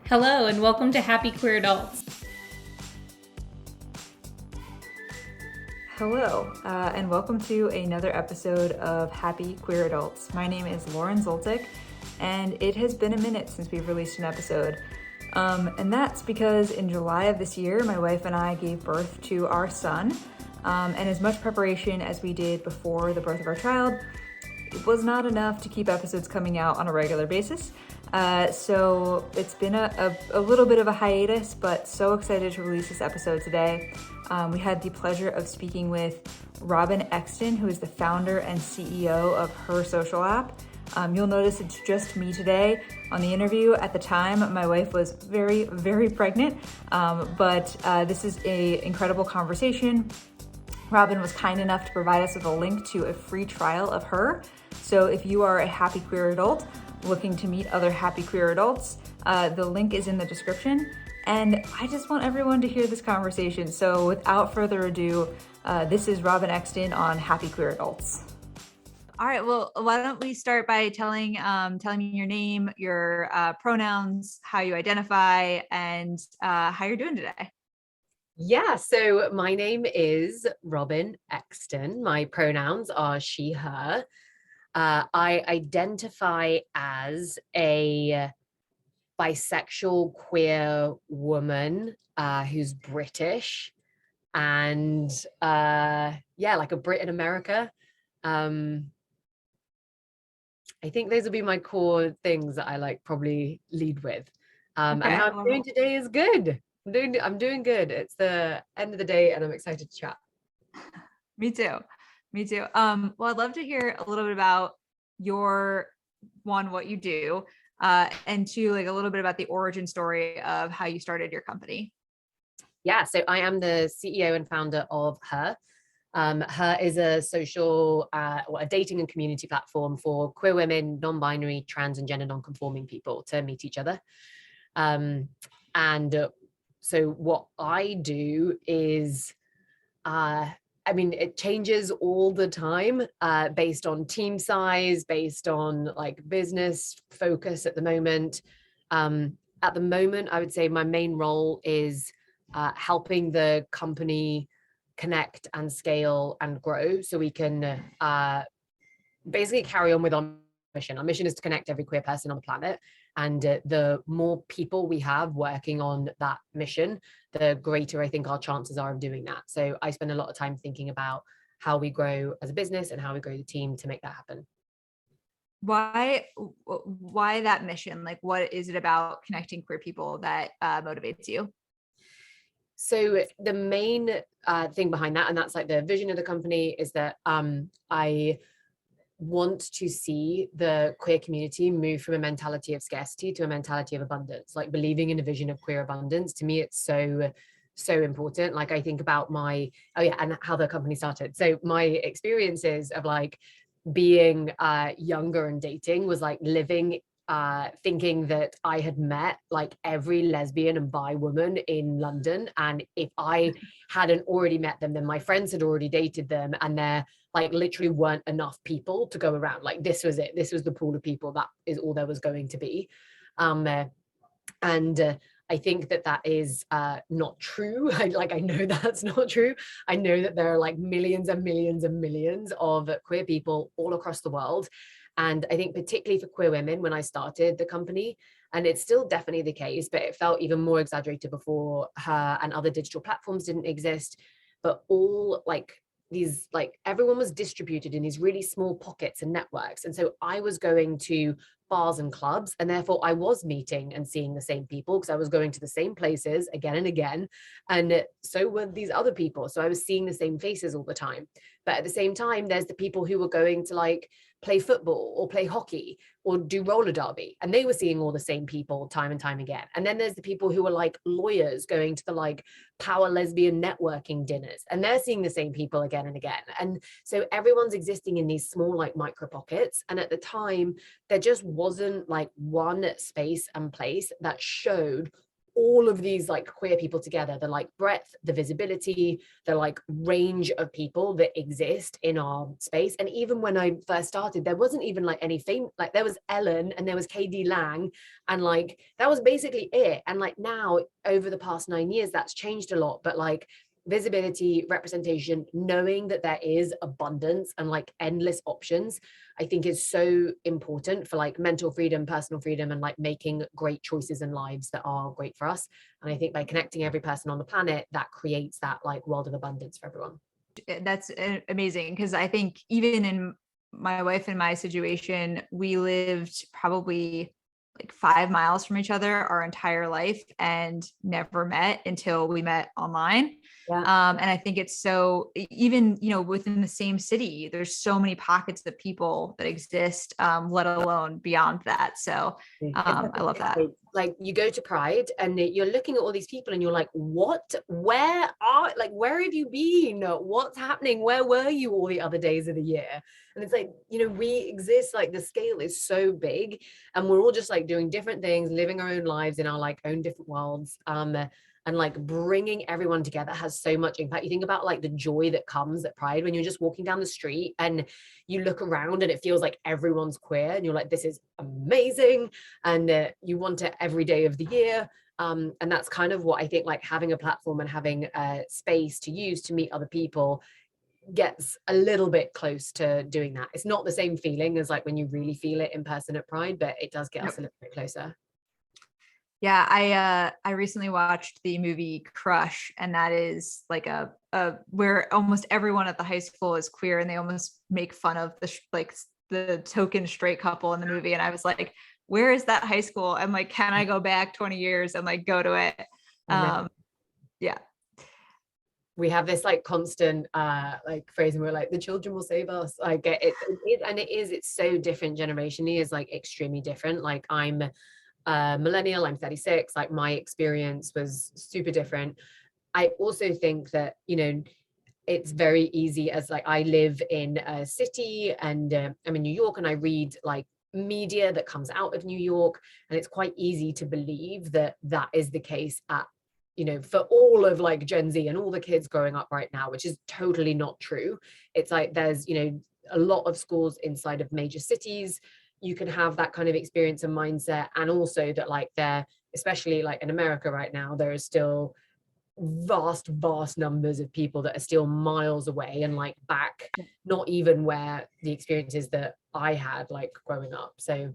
Hello, and welcome to Happy Queer Adults. Hello, and welcome to another episode of Happy Queer Adults. My name is Lauren Zoltik, and it has been a minute since we've released an episode. And that's because in July of this year, my wife and I gave birth to our son. And as much preparation as we did before the birth of our child, it was not enough to keep episodes coming out on a regular basis. So it's been a little bit of a hiatus, but so excited to release this episode today. We had the pleasure of speaking with Robyn Exton, who is the founder and CEO of Her Social app. You'll notice it's just me today on the interview. At the time, my wife was very, very pregnant, but this is an incredible conversation. Robyn was kind enough to provide us with a link to a free trial of Her. So if you are a happy queer adult looking to meet other happy queer adults, the link is in the description. And I just want everyone to hear this conversation. So without further ado, this is Robyn Exton on Happy Queer Adults. All right, well, why don't we start by telling me your name, your pronouns, how you identify, and how you're doing today. Yeah, so my name is Robyn Exton. My pronouns are she, her. I identify as a bisexual queer woman who's British and like a Brit in America. I think those will be my core things that I probably lead with. And how I'm doing today is good. I'm doing good. It's the end of the day and I'm excited to chat. Me too. Well, I'd love to hear a little bit about what you do, and two, a little bit about the origin story of how you started your company. Yeah, so I am the CEO and founder of Her. Her is a social, a dating and community platform for queer women, non-binary, trans and gender non-conforming people to meet each other. So what I do is, it changes all the time based on team size, based on business focus at the moment. At the moment, I would say my main role is helping the company connect and scale and grow so we can basically carry on with our mission. Our mission is to connect every queer person on the planet. And the more people we have working on that mission, the greater I think our chances are of doing that. So I spend a lot of time thinking about how we grow as a business and how we grow the team to make that happen. Why that mission? What is it about connecting queer people that motivates you? So the main thing behind that, and that's the vision of the company, is that I want to see the queer community move from a mentality of scarcity to a mentality of abundance, believing in a vision of queer abundance. To me, it's so important. I think about and how the company started. So my experiences of being younger and dating was living thinking that I had met every lesbian and bi woman in London, and if I hadn't already met them, then my friends had already dated them, and there literally weren't enough people to go around. This was it. This was the pool of people. That is all there was going to be. I think that is not true. I know that's not true. I know that there are millions and millions and millions of queer people all across the world. And I think particularly for queer women, when I started the company, and it's still definitely the case, but it felt even more exaggerated before Her and other digital platforms didn't exist, but all these everyone was distributed in these really small pockets and networks. And so I was going to bars and clubs, and therefore I was meeting and seeing the same people because I was going to the same places again and again, and so were these other people. So I was seeing the same faces all the time. But at the same time, there's the people who were going to play football or play hockey or do roller derby, and they were seeing all the same people time and time again. And then there's the people who were lawyers going to the power lesbian networking dinners, and they're seeing the same people again and again. And so everyone's existing in these small micro pockets. And at the time, there just wasn't one space and place that showed all of these like queer people together, the like breadth, the visibility, the like range of people that exist in our space. And even when I first started, there wasn't even like any fame, like there was Ellen and there was KD Lang, and like that was basically it. And like now over the past 9 years, that's changed a lot, but like visibility, representation, knowing that there is abundance and like endless options, I think is so important for like mental freedom, personal freedom, and like making great choices in lives that are great for us. And I think by connecting every person on the planet, that creates that like world of abundance for everyone. That's amazing, because I think even in my wife and my situation, we lived probably like 5 miles from each other our entire life and never met until we met online. Yeah. And I think it's so, even, you know, within the same city, there's so many pockets of people that exist, let alone beyond that. So I love that. Like you go to Pride and you're looking at all these people and you're like, what, where have you been? What's happening? Where were you all the other days of the year? And it's like, you know, we exist, like the scale is so big and we're all just like doing different things, living our own lives in our like own different worlds. And like bringing everyone together has so much impact. You think about like the joy that comes at Pride when you're just walking down the street and you look around and it feels like everyone's queer and you're like, this is amazing. And you want it every day of the year. And that's kind of what I think, like having a platform and having a space to use to meet other people gets a little bit close to doing that. It's not the same feeling as like when you really feel it in person at Pride, but it does get us a little bit closer. Yeah, I recently watched the movie Crush, and that is like a where almost everyone at the high school is queer, and they almost make fun of the token straight couple in the movie. And I was like, where is that high school? I'm like, can I go back 20 years and like go to it? Yeah. We have this like constant like phrase, and we're like, the children will save us. Like it's so different generationally, is like extremely different. Like I'm millennial, I'm 36, like my experience was super different. I also think that, you know, it's very easy, as like I live in a city and I'm in New York and I read like media that comes out of New York, and it's quite easy to believe that that is the case at, you know, for all of like Gen Z and all the kids growing up right now, which is totally not true. It's like there's, you know, a lot of schools inside of major cities. You can have that kind of experience and mindset, and also that like there, especially like in America right now, there is still vast numbers of people that are still miles away and like back, not even where the experiences that I had like growing up. So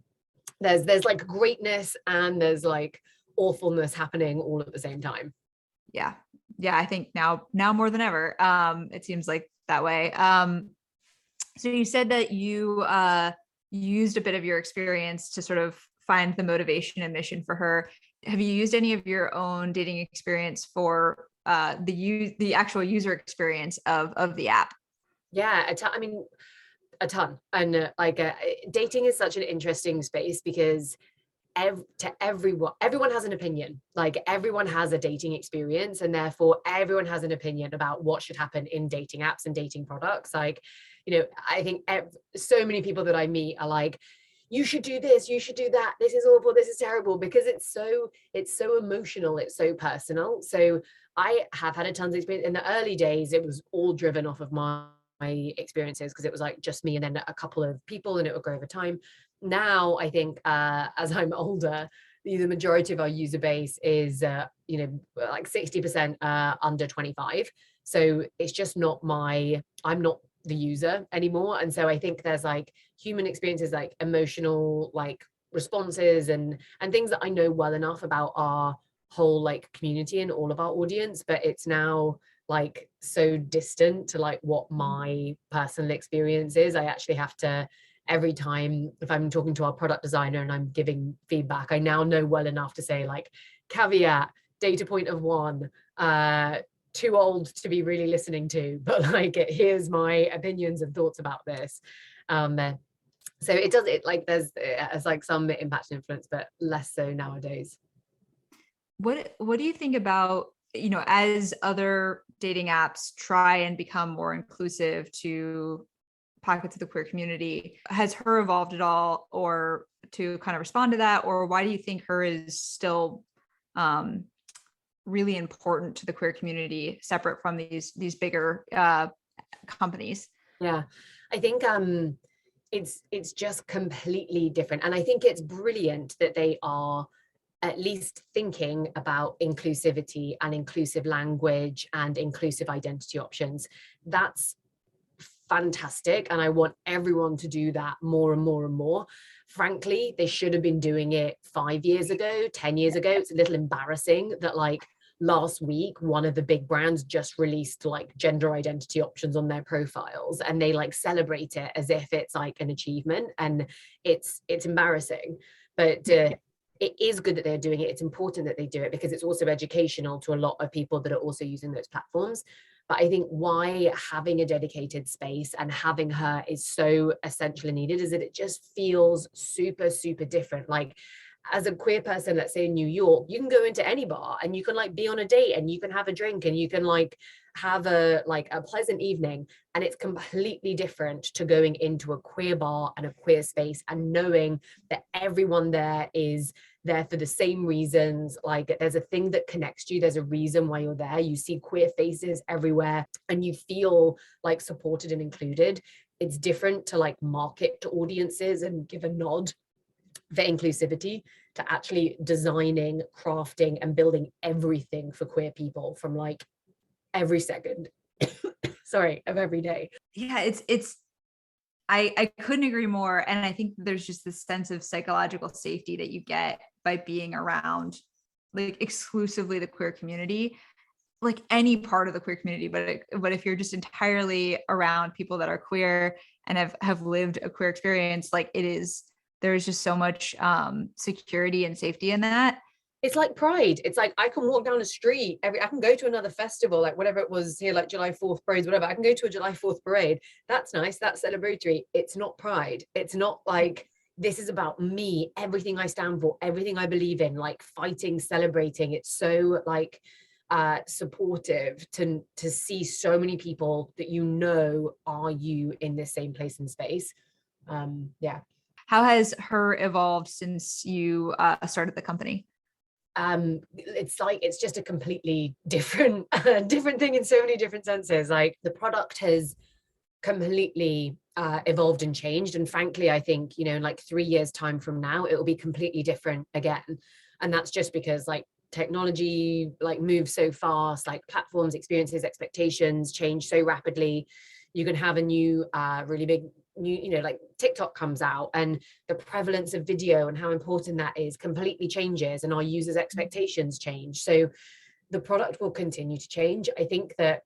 there's like greatness and there's like awfulness happening all at the same time. Yeah, I think now more than ever, it seems like that way. So you said that you used a bit of your experience to sort of find the motivation and mission for her. Have you used any of your own dating experience for the actual user experience of the app? Yeah, a ton. And dating is such an interesting space because everyone has an opinion. Like everyone has a dating experience, and therefore everyone has an opinion about what should happen in dating apps and dating products. Like, you know, I think so many people that I meet are like, you should do this, you should do that, this is awful, this is terrible, because it's so emotional, it's so personal. So I have had a tons of experience. In the early days, it was all driven off of my experiences, because it was like just me and then a couple of people, and it would grow over time. Now I think as I'm older, the majority of our user base is you know, like 60% under 25. So it's just not I'm not the user anymore. And so I think there's like human experiences, like emotional like responses and things that I know well enough about our whole like community and all of our audience, but it's now like so distant to like what my personal experience is. I actually have to, every time if I'm talking to our product designer and I'm giving feedback, I now know well enough to say like, caveat, data point of 1, too old to be really listening to, but like here's my opinions and thoughts about this. So it does, it like there's like some impact and influence, but less so nowadays. What do you think about, you know, as other dating apps try and become more inclusive to pockets of the queer community? Has her evolved at all, or to kind of respond to that? Or why do you think her is still really important to the queer community, separate from these bigger companies? Yeah, I think it's just completely different, and I think it's brilliant that they are at least thinking about inclusivity and inclusive language and inclusive identity options. That's fantastic, and I want everyone to do that more and more and more. Frankly, they should have been doing it 5 years ago, 10 years ago. It's a little embarrassing that like last week one of the big brands just released like gender identity options on their profiles, and they like celebrate it as if it's like an achievement, and it's embarrassing. But it is good that they're doing it. It's important that they do it because it's also educational to a lot of people that are also using those platforms. But I think why having a dedicated space and having her is so essential and needed is that it just feels super, super different. Like as a queer person, let's say in New York, you can go into any bar and you can like be on a date and you can have a drink and you can like have a pleasant evening, and it's completely different to going into a queer bar and a queer space and knowing that everyone there is there for the same reasons. Like there's a thing that connects you, there's a reason why you're there, you see queer faces everywhere and you feel like supported and included. It's different to like market to audiences and give a nod for inclusivity to actually designing, crafting and building everything for queer people from like every second sorry, of every day. Yeah, it's I couldn't agree more. And I think there's just this sense of psychological safety that you get by being around like exclusively the queer community, like any part of the queer community, but if you're just entirely around people that are queer and have lived a queer experience, like there's just so much security and safety in that. It's like pride. It's like I can walk down the street I can go to another festival, like whatever it was here, like July 4th parades, whatever. I can go to a July 4th parade. That's nice. That's celebratory. It's not pride. It's not like this is about me, everything I stand for, everything I believe in, like fighting, celebrating. It's so like supportive to see so many people that you know are you in this same place and space. Yeah. How has her evolved since you started the company? It's just a completely different different thing in so many different senses. Like the product has completely evolved and changed, and frankly I think, you know, in like 3 years time from now it will be completely different again. And that's just because like technology like moves so fast, like platforms, experiences, expectations change so rapidly. You can have a new really big new, you know, like TikTok comes out and the prevalence of video and how important that is completely changes, and our users' expectations change. So the product will continue to change. I think that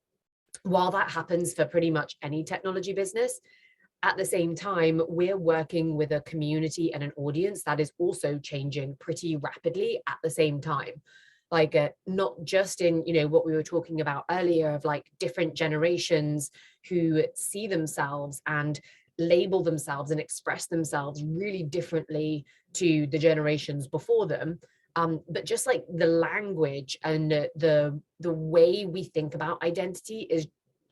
while that happens for pretty much any technology business, at the same time, we're working with a community and an audience that is also changing pretty rapidly at the same time. Like not just in, you know, what we were talking about earlier of like different generations who see themselves and label themselves and express themselves really differently to the generations before them. But just like the language and the way we think about identity is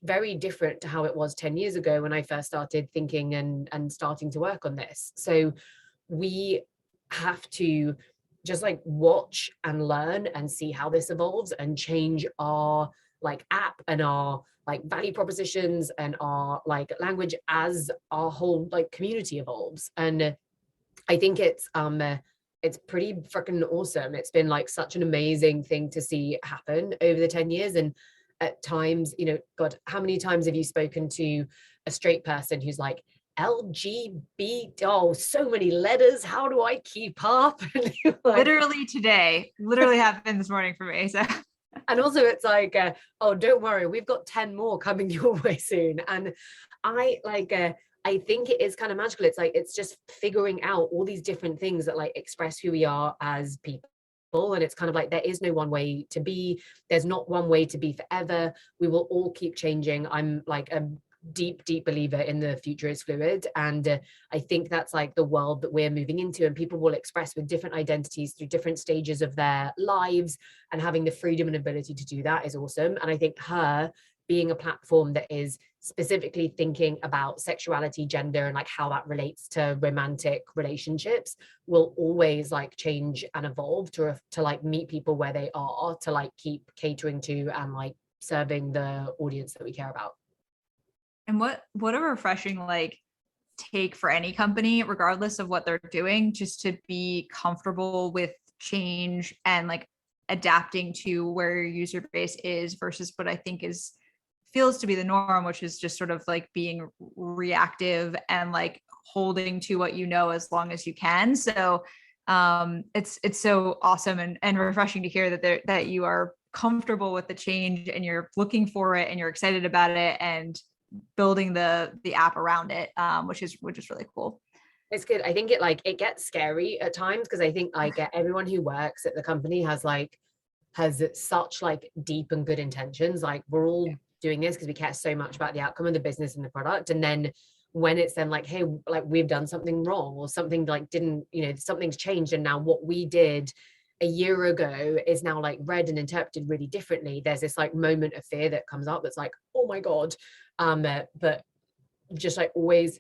very different to how it was 10 years ago when I first started thinking and starting to work on this. So we have to just like watch and learn and see how this evolves and change our like app and our like value propositions and our like language as our whole like community evolves. And I think it's pretty freaking awesome. It's been like such an amazing thing to see happen over the 10 years. And at times, you know, God, how many times have you spoken to a straight person who's like, LGBT, oh, so many letters, how do I keep up? Like, literally today, literally happened this morning for me. So and also it's like oh, don't worry, we've got 10 more coming your way soon. And I like I think it is kind of magical. It's like it's just figuring out all these different things that like express who we are as people. And it's kind of like there is no one way to be, there's not one way to be forever. We will all keep changing. I'm like a deep believer in the future is fluid, and I think that's like the world that we're moving into, and people will express with different identities through different stages of their lives, and having the freedom and ability to do that is awesome. And I think her being a platform that is specifically thinking about sexuality, gender, and like how that relates to romantic relationships will always like change and evolve to like meet people where they are, to like keep catering to and like serving the audience that we care about. And what a refreshing like take for any company, regardless of what they're doing, just to be comfortable with change and like adapting to where your user base is versus what I think feels to be the norm, which is just sort of like being reactive and like holding to what you know as long as you can. So it's so awesome and refreshing to hear that you are comfortable with the change and you're looking for it and you're excited about it and building the app around it, which is really cool. It's good. I think it gets scary at times, because I think like everyone who works at the company has such like deep and good intentions. Like we're all doing this because we care so much about the outcome of the business and the product. And then when it's then like, hey, like we've done something wrong or something like didn't, something's changed. And now what we did a year ago is now like read and interpreted really differently. There's this like moment of fear that comes up that's like, oh my God. But just like always,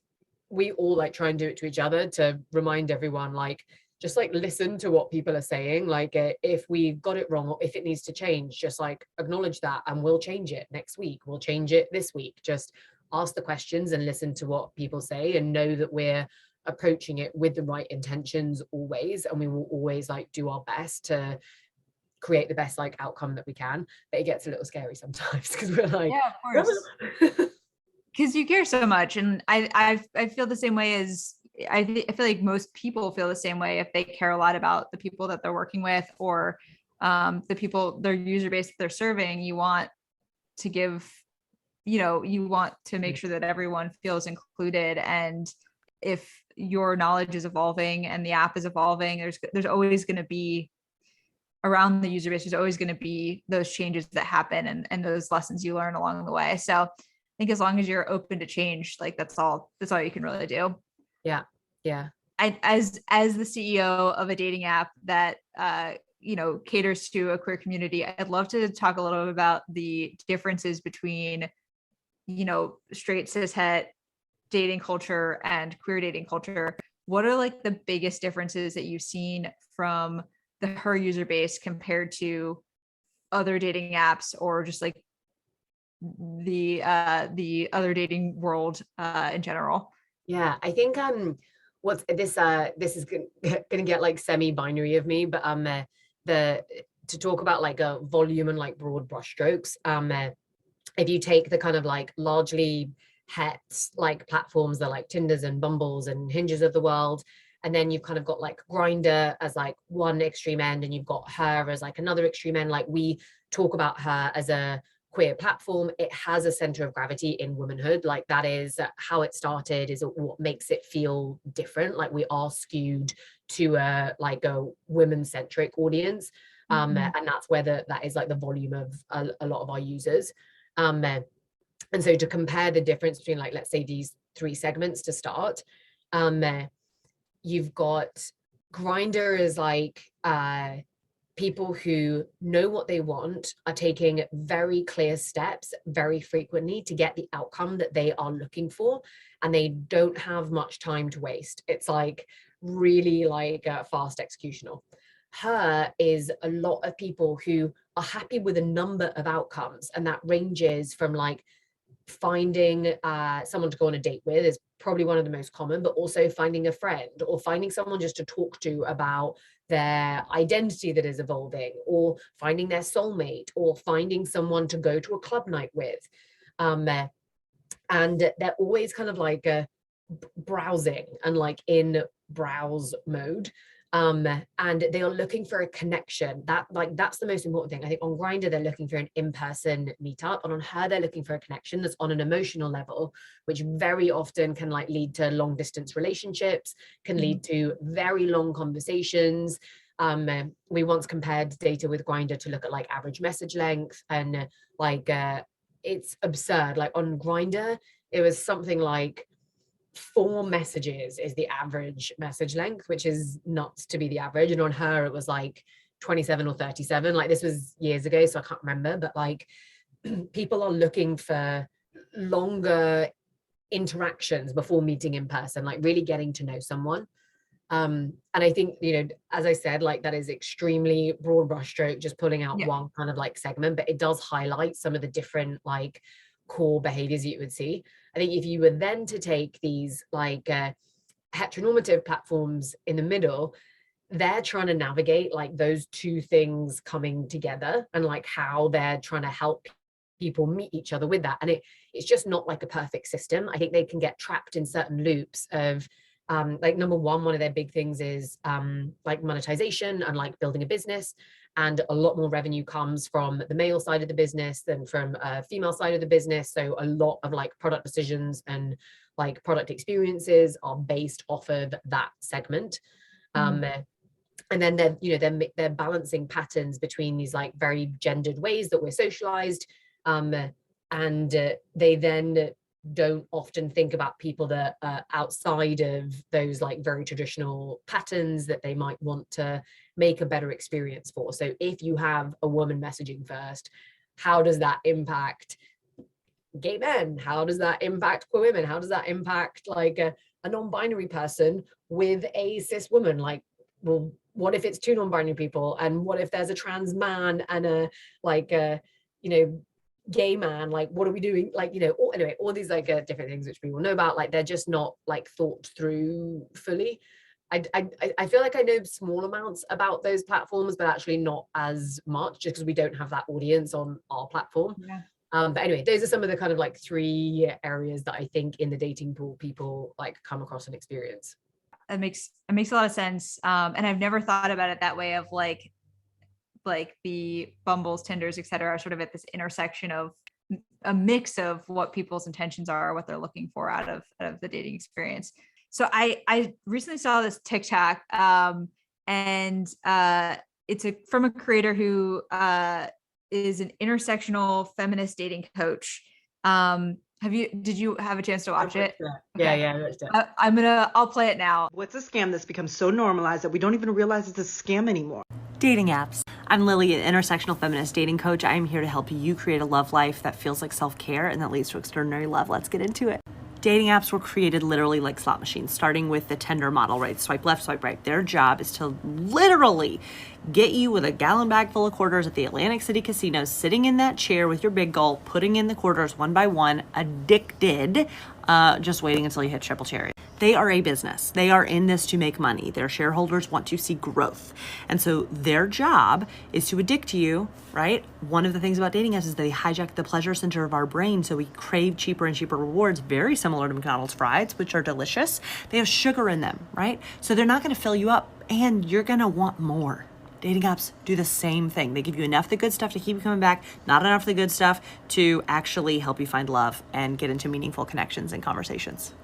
we all like try and do it to each other to remind everyone, like, just like listen to what people are saying. Like if we got it wrong or if it needs to change, just like acknowledge that and we'll change it next week. We'll change it this week. Just ask the questions and listen to what people say and know that we're approaching it with the right intentions always. And we will always like do our best to create the best like outcome that we can. But it gets a little scary sometimes because we're like, yeah, of course. Because you care so much. And I feel the same way as I feel like most people feel the same way if they care a lot about the people that they're working with or the people, their user base that they're serving. You want to give, you want to make sure that everyone feels included. And if your knowledge is evolving and the app is evolving, there's always going to be around the user base, there's always going to be those changes that happen and those lessons you learn along the way. So I think as long as you're open to change, like that's all you can really do. Yeah. As the CEO of a dating app that caters to a queer community, I'd love to talk a little bit about the differences between straight cishet dating culture and queer dating culture. What are like the biggest differences that you've seen from her user base compared to other dating apps or just like the other dating world in general? Yeah, I think what's this is gonna get like semi-binary of me, but to talk about like a volume and like broad brushstrokes, if you take the kind of like largely het like platforms, they're like Tinders and Bumbles and Hinges of the world, and then you've kind of got like Grindr as like one extreme end, and you've got her as like another extreme end. Like we talk about her as a queer platform. It has a center of gravity in womanhood. Like that is how it started, is what makes it feel different. Like we are skewed to a women-centric audience. And that's where that is like the volume of a lot of our users. And so to compare the difference between like, let's say these three segments to start, you've got Grindr is like people who know what they want, are taking very clear steps very frequently to get the outcome that they are looking for, and they don't have much time to waste. It's like really like fast executional. Her is a lot of people who are happy with a number of outcomes, and that ranges from like finding someone to go on a date with is probably one of the most common, but also finding a friend or finding someone just to talk to about their identity that is evolving, or finding their soulmate, or finding someone to go to a club night with. And they're always kind of like browsing and like in browse mode. And they are looking for a connection. That's the most important thing. I think on Grindr, they're looking for an in-person meetup, and on her, they're looking for a connection that's on an emotional level, which very often can like lead to long distance relationships, can lead to very long conversations. We once compared data with Grindr to look at like average message length, and it's absurd. Like on Grindr, it was something like 4 messages is the average message length, which is nuts to be the average. And on her, it was like 27 or 37. Like this was years ago, so I can't remember, but like people are looking for longer interactions before meeting in person, like really getting to know someone. And I think, as I said, like that is extremely broad brushstroke, just pulling out one kind of like segment, but it does highlight some of the different like core behaviors you would see. I think if you were then to take these like heteronormative platforms in the middle, they're trying to navigate like those two things coming together and like how they're trying to help people meet each other with that. And it's just not like a perfect system. I think they can get trapped in certain loops of like number one of their big things is like monetization and like building a business. And a lot more revenue comes from the male side of the business than from female side of the business. So a lot of like product decisions and like product experiences are based off of that segment. And then they're balancing patterns between these like very gendered ways that we're socialized. And they then don't often think about people that are outside of those like very traditional patterns that they might want to make a better experience for. So if you have a woman messaging first, how does that impact gay men? How does that impact queer women? How does that impact like a non-binary person with a cis woman? Like, well, what if it's two non-binary people? And what if there's a trans man and a like a, gay man? Like, what are we doing? Like, anyway, all these like different things which people know about, like they're just not like thought through fully. I feel like I know small amounts about those platforms, but actually not as much, just because we don't have that audience on our platform. Yeah. But anyway, those are some of the kind of like 3 areas that I think in the dating pool people like come across and experience. It makes a lot of sense. And I've never thought about it that way of like the Bumbles, Tinders, et cetera, are sort of at this intersection of a mix of what people's intentions are, what they're looking for out of the dating experience. So I recently saw this TikTok, and it's from a creator who is an intersectional feminist dating coach. Did you have a chance to watch it? Okay. Yeah. I'll play it now. What's a scam that's become so normalized that we don't even realize it's a scam anymore? Dating apps. I'm Lily, an intersectional feminist dating coach. I am here to help you create a love life that feels like self-care and that leads to extraordinary love. Let's get into it. Dating apps were created literally like slot machines, starting with the Tinder model, right? Swipe left, swipe right. Their job is to literally get you with a gallon bag full of quarters at the Atlantic City casino, sitting in that chair with your big goal, putting in the quarters one by one, addicted, just waiting until you hit triple cherry. They are a business. They are in this to make money. Their shareholders want to see growth. And so their job is to addict you, right? One of the things about dating apps is they hijack the pleasure center of our brain, so we crave cheaper and cheaper rewards, very similar to McDonald's fries, which are delicious. They have sugar in them, right? So they're not going to fill you up, and you're going to want more. Dating apps do the same thing. They give you enough of the good stuff to keep you coming back, not enough of the good stuff to actually help you find love and get into meaningful connections and conversations.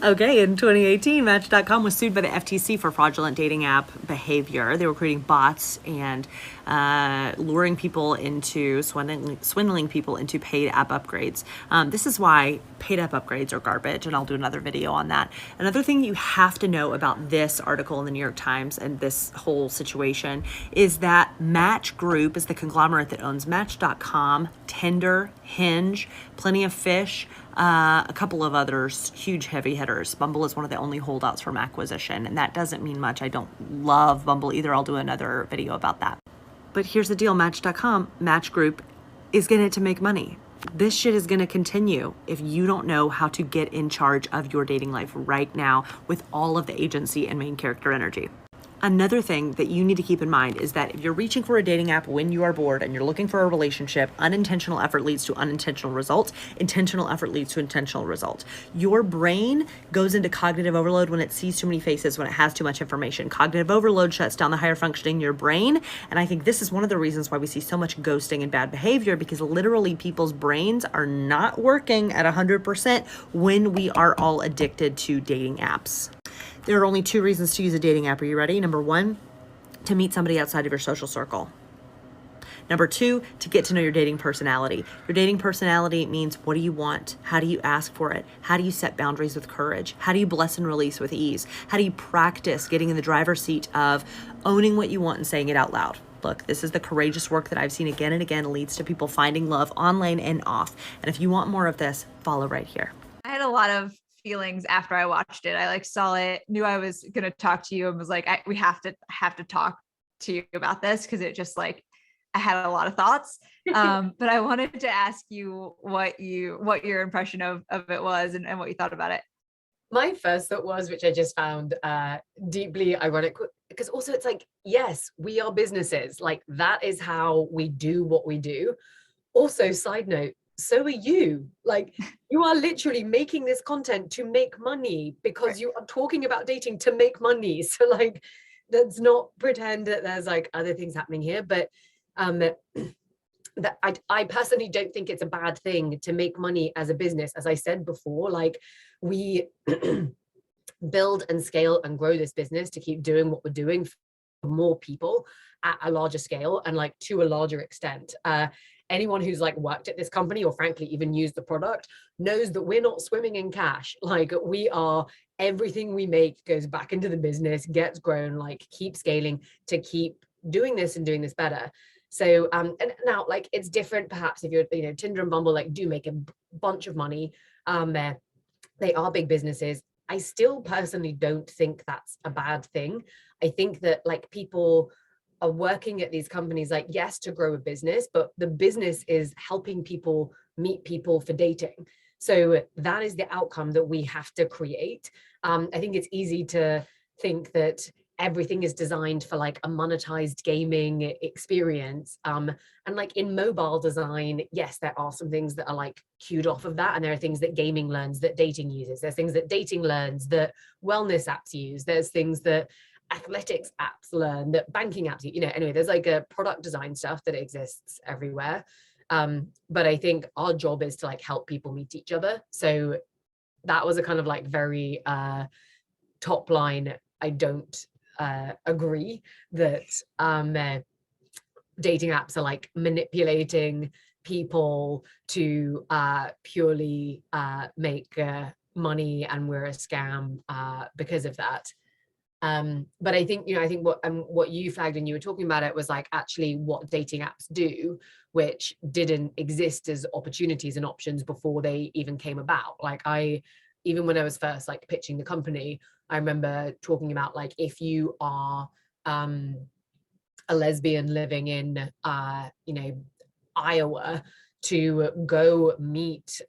Okay, in 2018, Match.com was sued by the FTC for fraudulent dating app behavior. They were creating bots and luring people into, swindling people into paid app upgrades. This is why paid app upgrades are garbage, and I'll do another video on that. Another thing you have to know about this article in the New York Times and this whole situation is that Match Group is the conglomerate that owns Match.com, Tinder, Hinge, Plenty of Fish, a couple of others, huge heavy hitters. Bumble is one of the only holdouts from acquisition, and that doesn't mean much. I don't love Bumble either. I'll do another video about that. But here's the deal. Match.com, Match Group, is going to make money. This shit is going to continue if you don't know how to get in charge of your dating life right now with all of the agency and main character energy. Another thing that you need to keep in mind is that if you're reaching for a dating app when you are bored and you're looking for a relationship, unintentional effort leads to unintentional results. Intentional effort leads to intentional results. Your brain goes into cognitive overload when it sees too many faces, when it has too much information. Cognitive overload shuts down the higher functioning in your brain. And I think this is one of the reasons why we see so much ghosting and bad behavior, because literally people's brains are not working at 100% when we are all addicted to dating apps. There are only 2 reasons to use a dating app. Are you ready? Number 1, to meet somebody outside of your social circle. Number 2, to get to know your dating personality. Your dating personality means, what do you want? How do you ask for it? How do you set boundaries with courage? How do you bless and release with ease? How do you practice getting in the driver's seat of owning what you want and saying it out loud? Look, this is the courageous work that I've seen again and again leads to people finding love online and off. And if you want more of this, follow right here. I had a lot of feelings after I watched it. I like saw it, knew I was going to talk to you, and was like, we have to talk to you about this, because it just like, I had a lot of thoughts. But I wanted to ask you what your impression of it was, and what you thought about it. My first thought was, which I just found deeply ironic, because also it's like, yes, we are businesses. Like, that is how we do what we do. Also, side note, so are you. Like, you are literally making this content to make money, because you are talking about dating to make money. So like, let's not pretend that there's like other things happening here. But that I personally don't think it's a bad thing to make money as a business. As I said before, like, we build and scale and grow this business to keep doing what we're doing for more people at a larger scale, and like to a larger extent. Anyone who's like worked at this company, or frankly even used the product, knows that we're not swimming in cash. Like, we are, everything we make goes back into the business, gets grown, like keep scaling to keep doing this and doing this better. So and now, like, it's different perhaps if you're, you know, Tinder and Bumble like do make a bunch of money. They are big businesses. I still personally don't think that's a bad thing. I think that like people are working at these companies, like, yes, to grow a business, but the business is helping people meet people for dating. So that is the outcome that we have to create. I think it's easy to think that everything is designed for like a monetized gaming experience. And like in mobile design, yes, there are some things that are like cued off of that. And there are things that gaming learns that dating uses. There's things that dating learns that wellness apps use. There's things that athletics apps learn, that banking apps, you know, anyway, there's like a product design stuff that exists everywhere. But I think our job is to like help people meet each other. So that was a kind of like very top line. I don't agree that dating apps are like manipulating people to purely make money, and we're a scam because of that. But I think, you know, I think what you flagged and you were talking about it was like actually what dating apps do, which didn't exist as opportunities and options before they even came about. Like, even when I was first like pitching the company, I remember talking about like, if you are a lesbian living in you know, Iowa, to go meet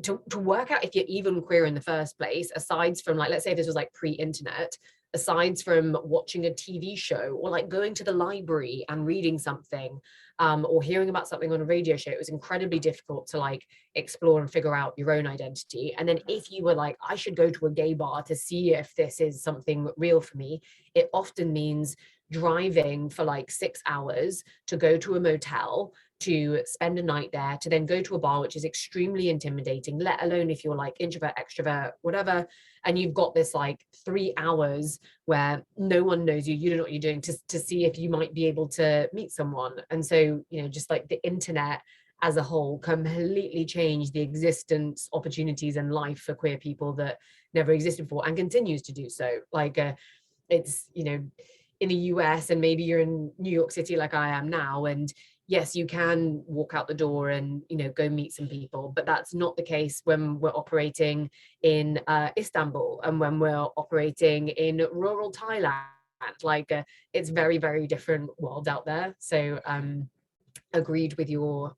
to work out if you're even queer in the first place, aside from like, let's say this was like pre-internet, aside from watching a TV show or like going to the library and reading something, or hearing about something on a radio show, it was incredibly difficult to like explore and figure out your own identity. And then if you were like, I should go to a gay bar to see if this is something real for me, it often means driving for like 6 hours to go to a motel, to spend a night there, to then go to a bar, which is extremely intimidating, let alone if you're like introvert, extrovert, whatever. And you've got this like 3 hours where no one knows you, you don't know what you're doing, to see if you might be able to meet someone. And so, you know, just like the internet as a whole completely changed the existence, opportunities, and life for queer people that never existed before, and continues to do so. Like it's, you know, in the US, and maybe you're in New York City like I am now, and yes, you can walk out the door and, you know, go meet some people, but that's not the case when we're operating in Istanbul, and when we're operating in rural Thailand. Like it's very, very different world out there. So agreed with your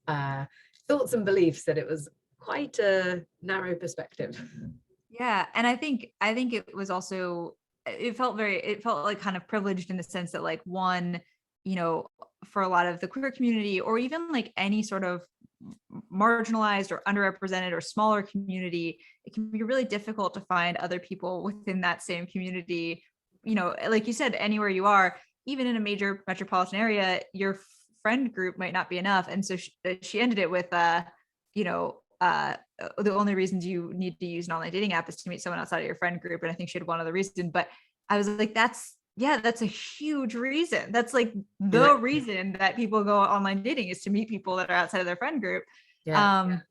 thoughts and beliefs that it was quite a narrow perspective. Yeah, and I think it was also, it felt like kind of privileged in the sense that like, one, you know, for a lot of the queer community, or even like any sort of marginalized or underrepresented or smaller community, it can be really difficult to find other people within that same community. You know, like you said, anywhere you are, even in a major metropolitan area, your friend group might not be enough. And so she ended it with, you know, the only reasons you need to use an online dating app is to meet someone outside of your friend group. And I think she had one other reason, but I was like, that's a huge reason. That's like the reason that people go online dating, is to meet people that are outside of their friend group. And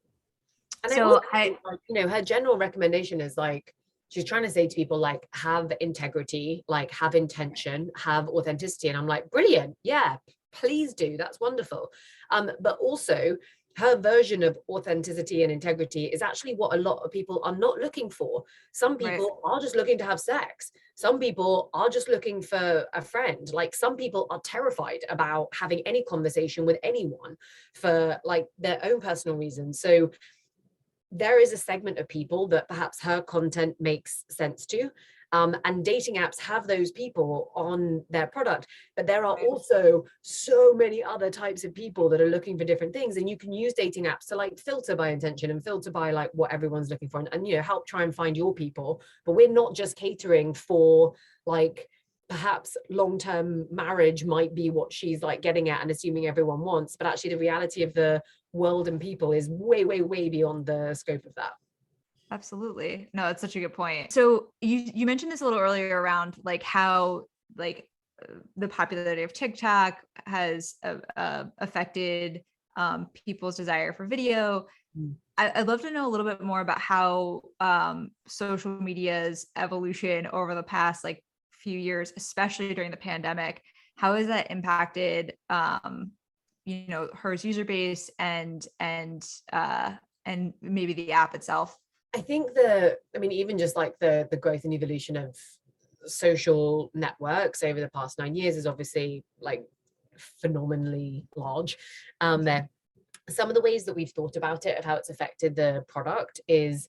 so I, you know, her general recommendation is like, she's trying to say to people, like, have integrity, like have intention, have authenticity. And I'm like, brilliant. Yeah, please do. That's wonderful. But also, her version of authenticity and integrity is actually what a lot of people are not looking for. Some people are just looking to have sex. Some people are just looking for a friend. Like, some people are terrified about having any conversation with anyone for like their own personal reasons. So there is a segment of people that perhaps her content makes sense to. And dating apps have those people on their product, but there are also so many other types of people that are looking for different things, and you can use dating apps to like filter by intention and filter by like what everyone's looking for, and you know, help try and find your people. But we're not just catering for like, perhaps long-term marriage might be what she's like getting at and assuming everyone wants, but actually the reality of the world and people is way, way, way beyond the scope of that. Absolutely. No, that's such a good point. So you mentioned this a little earlier around like how like the popularity of TikTok has affected people's desire for video. I'd love to know a little bit more about how social media's evolution over the past like few years, especially during the pandemic, how has that impacted you know, her user base and maybe the app itself? I think even just like the growth and evolution of social networks over the past 9 years is obviously like phenomenally large. Some of the ways that we've thought about it, of how it's affected the product, is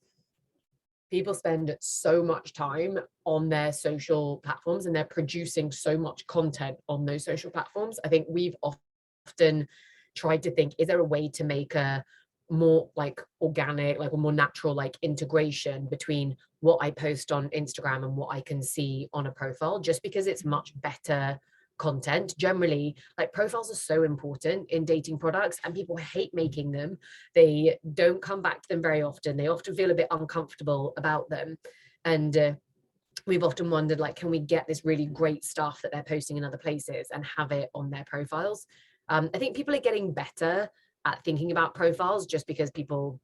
people spend so much time on their social platforms and they're producing so much content on those social platforms. I think we've often tried to think, is there a way to make a more like organic, like a more natural like integration between what I post on Instagram and what I can see on a profile, just because it's much better content. Generally, like, profiles are so important in dating products and people hate making them. They don't come back to them very often. They often feel a bit uncomfortable about them. And we've often wondered, like, can we get this really great stuff that they're posting in other places and have it on their profiles? I think people are getting better at thinking about profiles, just because people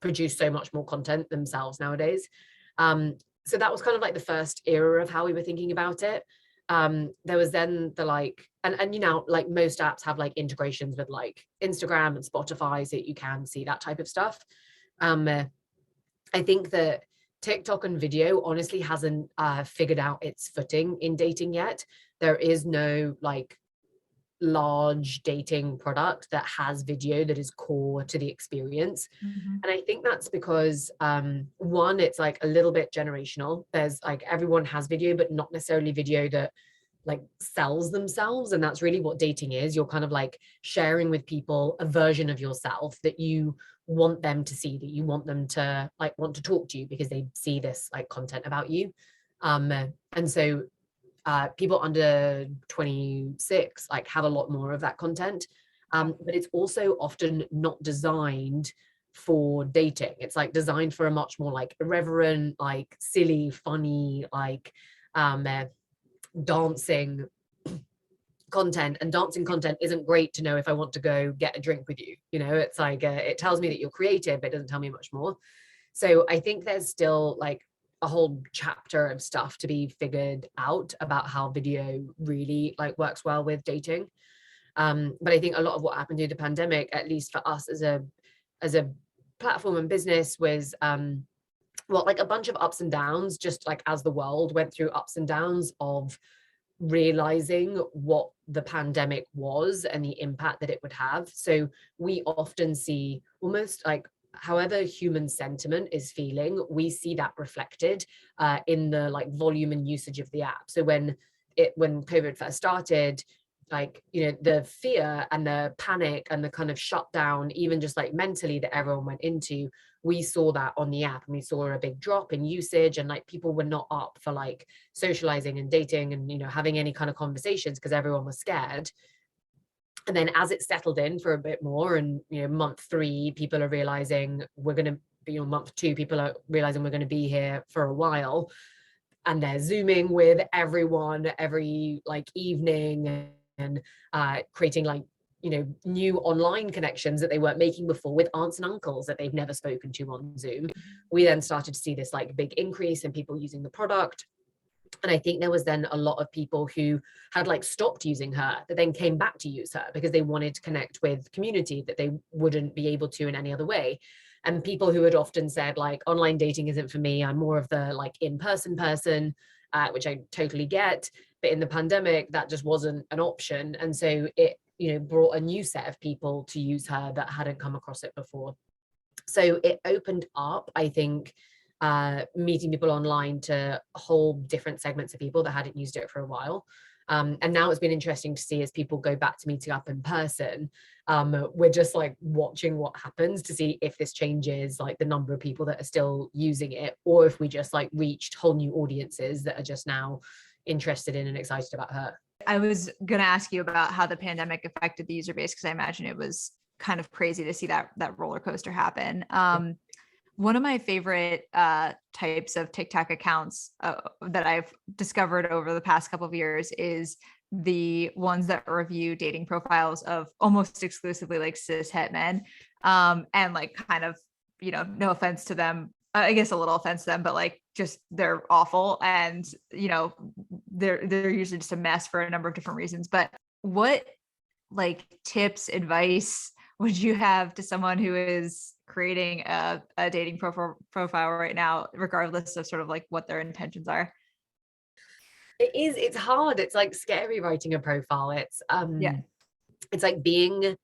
produce so much more content themselves nowadays. So that was kind of like the first era of how we were thinking about it. There was then the like, and you know, like most apps have like integrations with like Instagram and Spotify, so that you can see that type of stuff. I think that TikTok and video honestly hasn't figured out its footing in dating yet. There is no like large dating product that has video that is core to the experience. And I think that's because one, it's like a little bit generational. There's like, everyone has video, but not necessarily video that like sells themselves. And that's really what dating is. You're kind of like sharing with people a version of yourself that you want them to see, that you want them to like want to talk to you because they see this like content about you. And so people under 26 like have a lot more of that content, but it's also often not designed for dating. It's like designed for a much more like irreverent, like silly, funny, like dancing content. And dancing content isn't great to know if I want to go get a drink with you. You know, it's like it tells me that you're creative, but it doesn't tell me much more. So I think there's still like a whole chapter of stuff to be figured out about how video really like works well with dating. But I think a lot of what happened through the pandemic, at least for us as a platform and business, was like a bunch of ups and downs, just like as the world went through ups and downs of realizing what the pandemic was and the impact that it would have. So we often see almost like, however human sentiment is feeling, we see that reflected in the like volume and usage of the app. So when COVID first started, like, you know, the fear and the panic and the kind of shutdown, even just like mentally, that everyone went into, we saw that on the app, and we saw a big drop in usage, and like people were not up for like socializing and dating and, you know, having any kind of conversations because everyone was scared. And then as it settled in for a bit more, and, you know, month 3, people are realizing we're going to be on month 2, people are realizing we're going to be here for a while, and they're Zooming with everyone every like evening and creating like, you know, new online connections that they weren't making before with aunts and uncles that they've never spoken to on Zoom. We then started to see this like big increase in people using the product. And I think there was then a lot of people who had like stopped using her that then came back to use her because they wanted to connect with community that they wouldn't be able to in any other way. And people who had often said like online dating isn't for me, I'm more of the like in-person person, which I totally get. But in the pandemic, that just wasn't an option. And so it, you know, brought a new set of people to use her that hadn't come across it before. So it opened up, I think, meeting people online to whole different segments of people that hadn't used it for a while. And now it's been interesting to see as people go back to meeting up in person, we're just like watching what happens to see if this changes like the number of people that are still using it, or if we just like reached whole new audiences that are just now interested in and excited about her. I was going to ask you about how the pandemic affected the user base, because I imagine it was kind of crazy to see that roller coaster happen. One of my favorite types of TikTok accounts that I've discovered over the past couple of years is the ones that review dating profiles of almost exclusively like cis het men, and like kind of, you know, no offense to them, I guess a little offense to them, but like just they're awful, and you know they're usually just a mess for a number of different reasons. But what like tips, advice would you have to someone who is creating a dating profile right now, regardless of sort of like what their intentions are? It's hard. It's like scary writing a profile. It's like being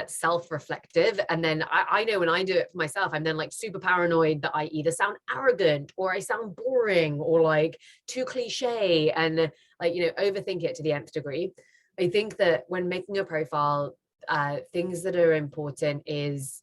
self-reflective. And then I know when I do it for myself, I'm then like super paranoid that I either sound arrogant or I sound boring or like too cliche, and like, you know, overthink it to the nth degree. I think that when making a profile, things that are important is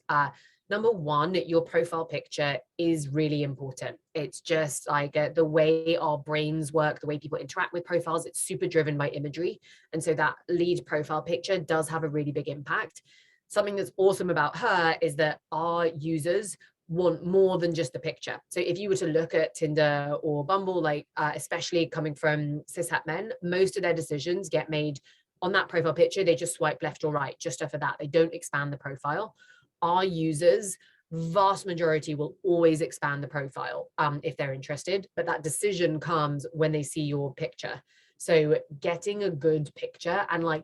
number one, your profile picture is really important. It's just like the way our brains work, the way people interact with profiles, it's super driven by imagery. And so that lead profile picture does have a really big impact. Something that's awesome about her is that our users want more than just the picture. So if you were to look at Tinder or Bumble, like especially coming from cishet men, most of their decisions get made on that profile picture. They just swipe left or right just for that. They don't expand the profile. Our users, vast majority, will always expand the profile if they're interested, but that decision comes when they see your picture. So getting a good picture, and like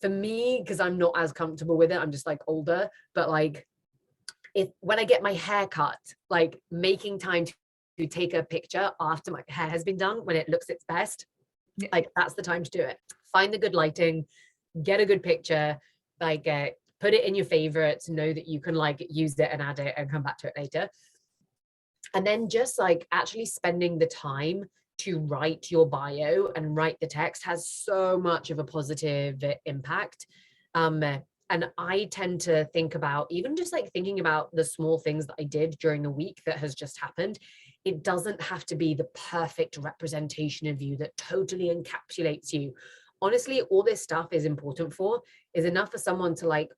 for me, because I'm not as comfortable with it, I'm just like older, but like when I get my hair cut, like making time to take a picture after my hair has been done when it looks its best, like that's the time to do it. Find the good lighting, get a good picture, like put it in your favorites, know that you can like use it and add it and come back to it later. And then just like actually spending the time to write your bio and write the text has so much of a positive impact. And I tend to think about, even just like thinking about the small things that I did during the week that has just happened. It doesn't have to be the perfect representation of you that totally encapsulates you. Honestly, all this stuff is important for is enough for someone to like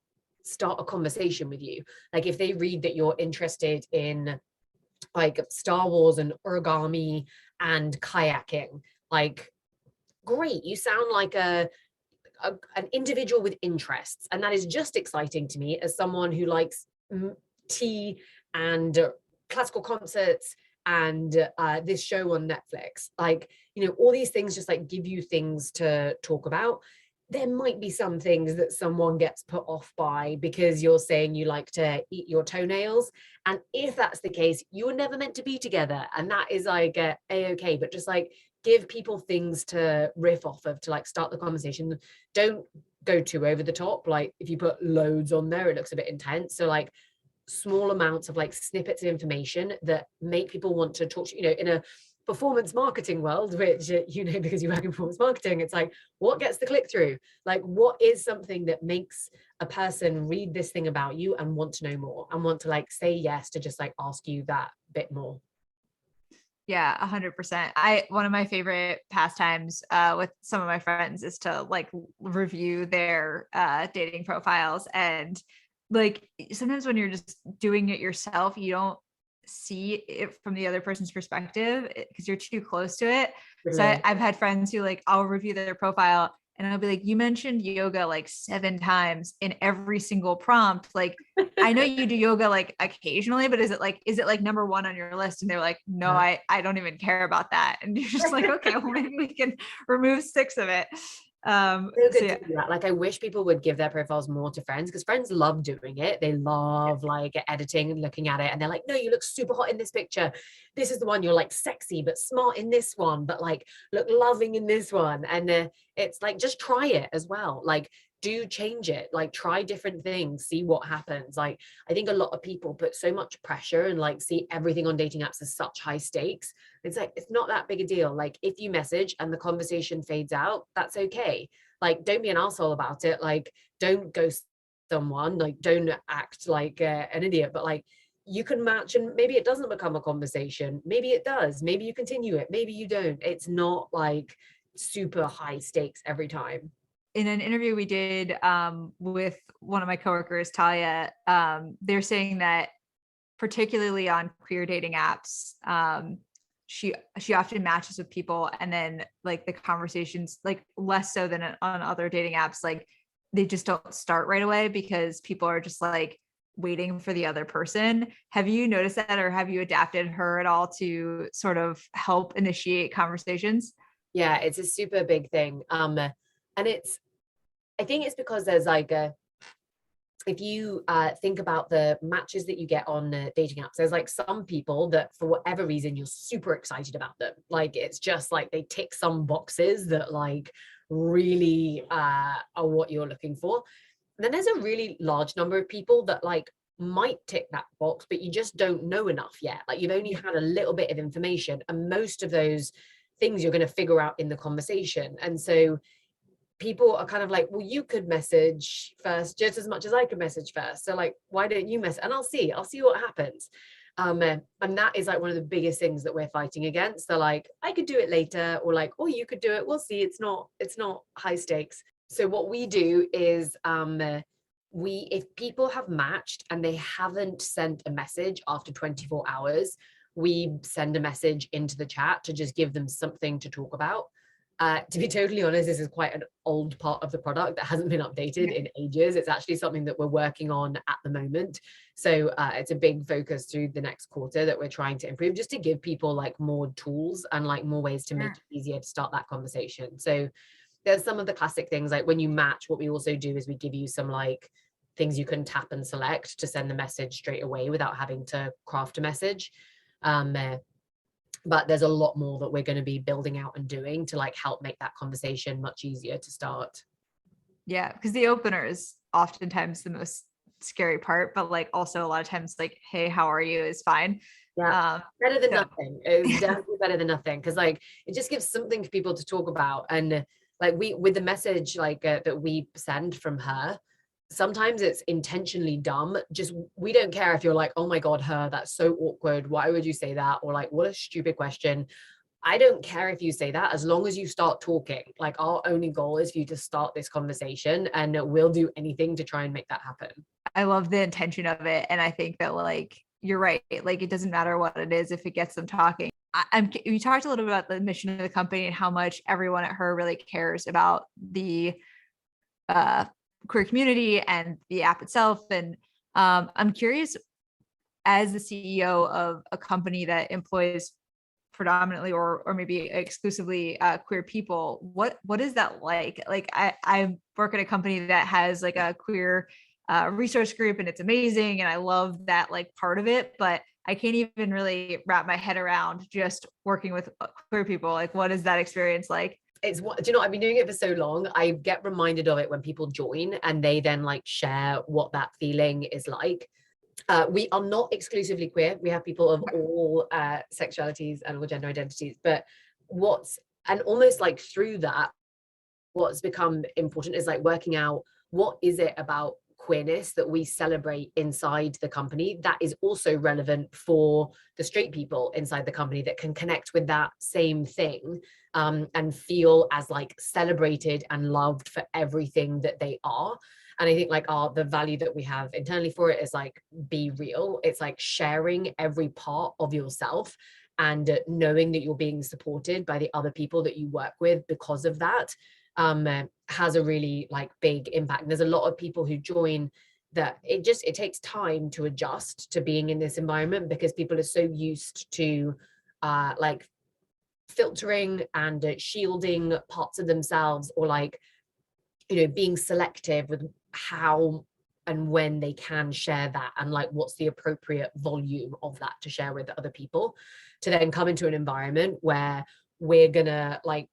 start a conversation with you. Like if they read that you're interested in like Star Wars and origami and kayaking, like great, you sound like an individual with interests, and that is just exciting to me as someone who likes tea and classical concerts and this show on Netflix. Like, you know, all these things just like give you things to talk about. There might be some things that someone gets put off by because you're saying you like to eat your toenails. And if that's the case, you were never meant to be together. And that is like a-okay, but just like give people things to riff off of, to like start the conversation. Don't go too over the top. Like if you put loads on there, it looks a bit intense. So like small amounts of like snippets of information that make people want to talk to you. You know, in a performance marketing world, which you know, because you work in performance marketing, it's like, what gets the click through? Like, what is something that makes a person read this thing about you and want to know more and want to like say yes to just like ask you that bit more? Yeah, 100%. One of my favorite pastimes with some of my friends is to like review their dating profiles. And like sometimes when you're just doing it yourself, you don't see it from the other person's perspective because you're too close to it. So I've had friends who like, I'll review their profile And I'll be like, you mentioned yoga like 7 times in every single prompt. Like, I know you do yoga like occasionally, but is it like number 1 on your list? And they're like, no, I don't even care about that. And you're just like, okay, well, maybe we can remove 6 of it. So good to do that. Like, I wish people would give their profiles more to friends, because friends love doing it. They love like editing and looking at it, and they're like, no, you look super hot in this picture. This is the one. You're like sexy but smart in this one, but like look loving in this one. And it's like, just try it as well. Like, do change it, like try different things, see what happens. Like, I think a lot of people put so much pressure and like see everything on dating apps as such high stakes. It's like, it's not that big a deal. Like, if you message and the conversation fades out, that's okay. Like, don't be an asshole about it. Like, don't ghost someone, like don't act like an idiot. But like, you can match, and maybe it doesn't become a conversation, maybe it does, maybe you continue it, maybe you don't. It's not like super high stakes every time. In an interview we did with one of my coworkers, Talia, they're saying that particularly on queer dating apps, she often matches with people, and then like the conversations, like less so than on other dating apps, like they just don't start right away because people are just like waiting for the other person. Have you noticed that, or have you adapted her at all to sort of help initiate conversations? Yeah, it's a super big thing. And I think it's because there's like if you think about the matches that you get on dating apps, there's like some people that for whatever reason you're super excited about them. Like, it's just like they tick some boxes that like really are what you're looking for. And then there's a really large number of people that like might tick that box, but you just don't know enough yet. Like, you've only had a little bit of information, and most of those things you're going to figure out in the conversation. And so people are kind of like, well, you could message first just as much as I could message first. So like, why don't you message? And I'll see what happens. And that is like one of the biggest things that we're fighting against. They're like, I could do it later, or like, oh, you could do it. We'll see. It's not high stakes. So what we do is if people have matched and they haven't sent a message after 24 hours, we send a message into the chat to just give them something to talk about. To be totally honest, this is quite an old part of the product that hasn't been updated in ages. It's actually something that we're working on at the moment. So it's a big focus through the next quarter that we're trying to improve, just to give people like more tools and like more ways to make it easier to start that conversation. So there's some of the classic things, like when you match, what we also do is we give you some like things you can tap and select to send the message straight away without having to craft a message. But there's a lot more that we're going to be building out and doing to like help make that conversation much easier to start. Yeah, because the opener is oftentimes the most scary part, but like also a lot of times like, hey, how are you is fine. Yeah, better than nothing. It's definitely better than nothing, because like it just gives something for people to talk about. And like with the message like that we send from her, sometimes it's intentionally dumb. Just, we don't care if you're like, oh my God, her, that's so awkward, why would you say that? Or like, what a stupid question. I don't care if you say that, as long as you start talking. Like, our only goal is for you to start this conversation, and we'll do anything to try and make that happen. I love the intention of it. And I think that like, you're right. Like, it doesn't matter what it is if it gets them talking. We talked a little bit about the mission of the company and how much everyone at Her really cares about the queer community and the app itself. And I'm curious, as the CEO of a company that employs predominantly or maybe exclusively queer people, what is that like? Like, I work at a company that has like a queer resource group, and it's amazing, and I love that like part of it, but I can't even really wrap my head around just working with queer people. Like, what is that experience like? Do you know, I've been doing it for so long, I get reminded of it when people join and they then like share what that feeling is like. We are not exclusively queer. We have people of all sexualities and all gender identities, but and almost like through that, what's become important is like working out, what is it about queerness that we celebrate inside the company that is also relevant for the straight people inside the company, that can connect with that same thing and feel as like celebrated and loved for everything that they are. And I think like the value that we have internally for it is like, be real. It's like sharing every part of yourself and knowing that you're being supported by the other people that you work with because of that. has a really like big impact. And there's a lot of people who join that it takes time to adjust to being in this environment, because people are so used to like filtering and shielding parts of themselves, or like, being selective with how and when they can share that, and like what's the appropriate volume of that to share with other people, to then come into an environment where we're gonna like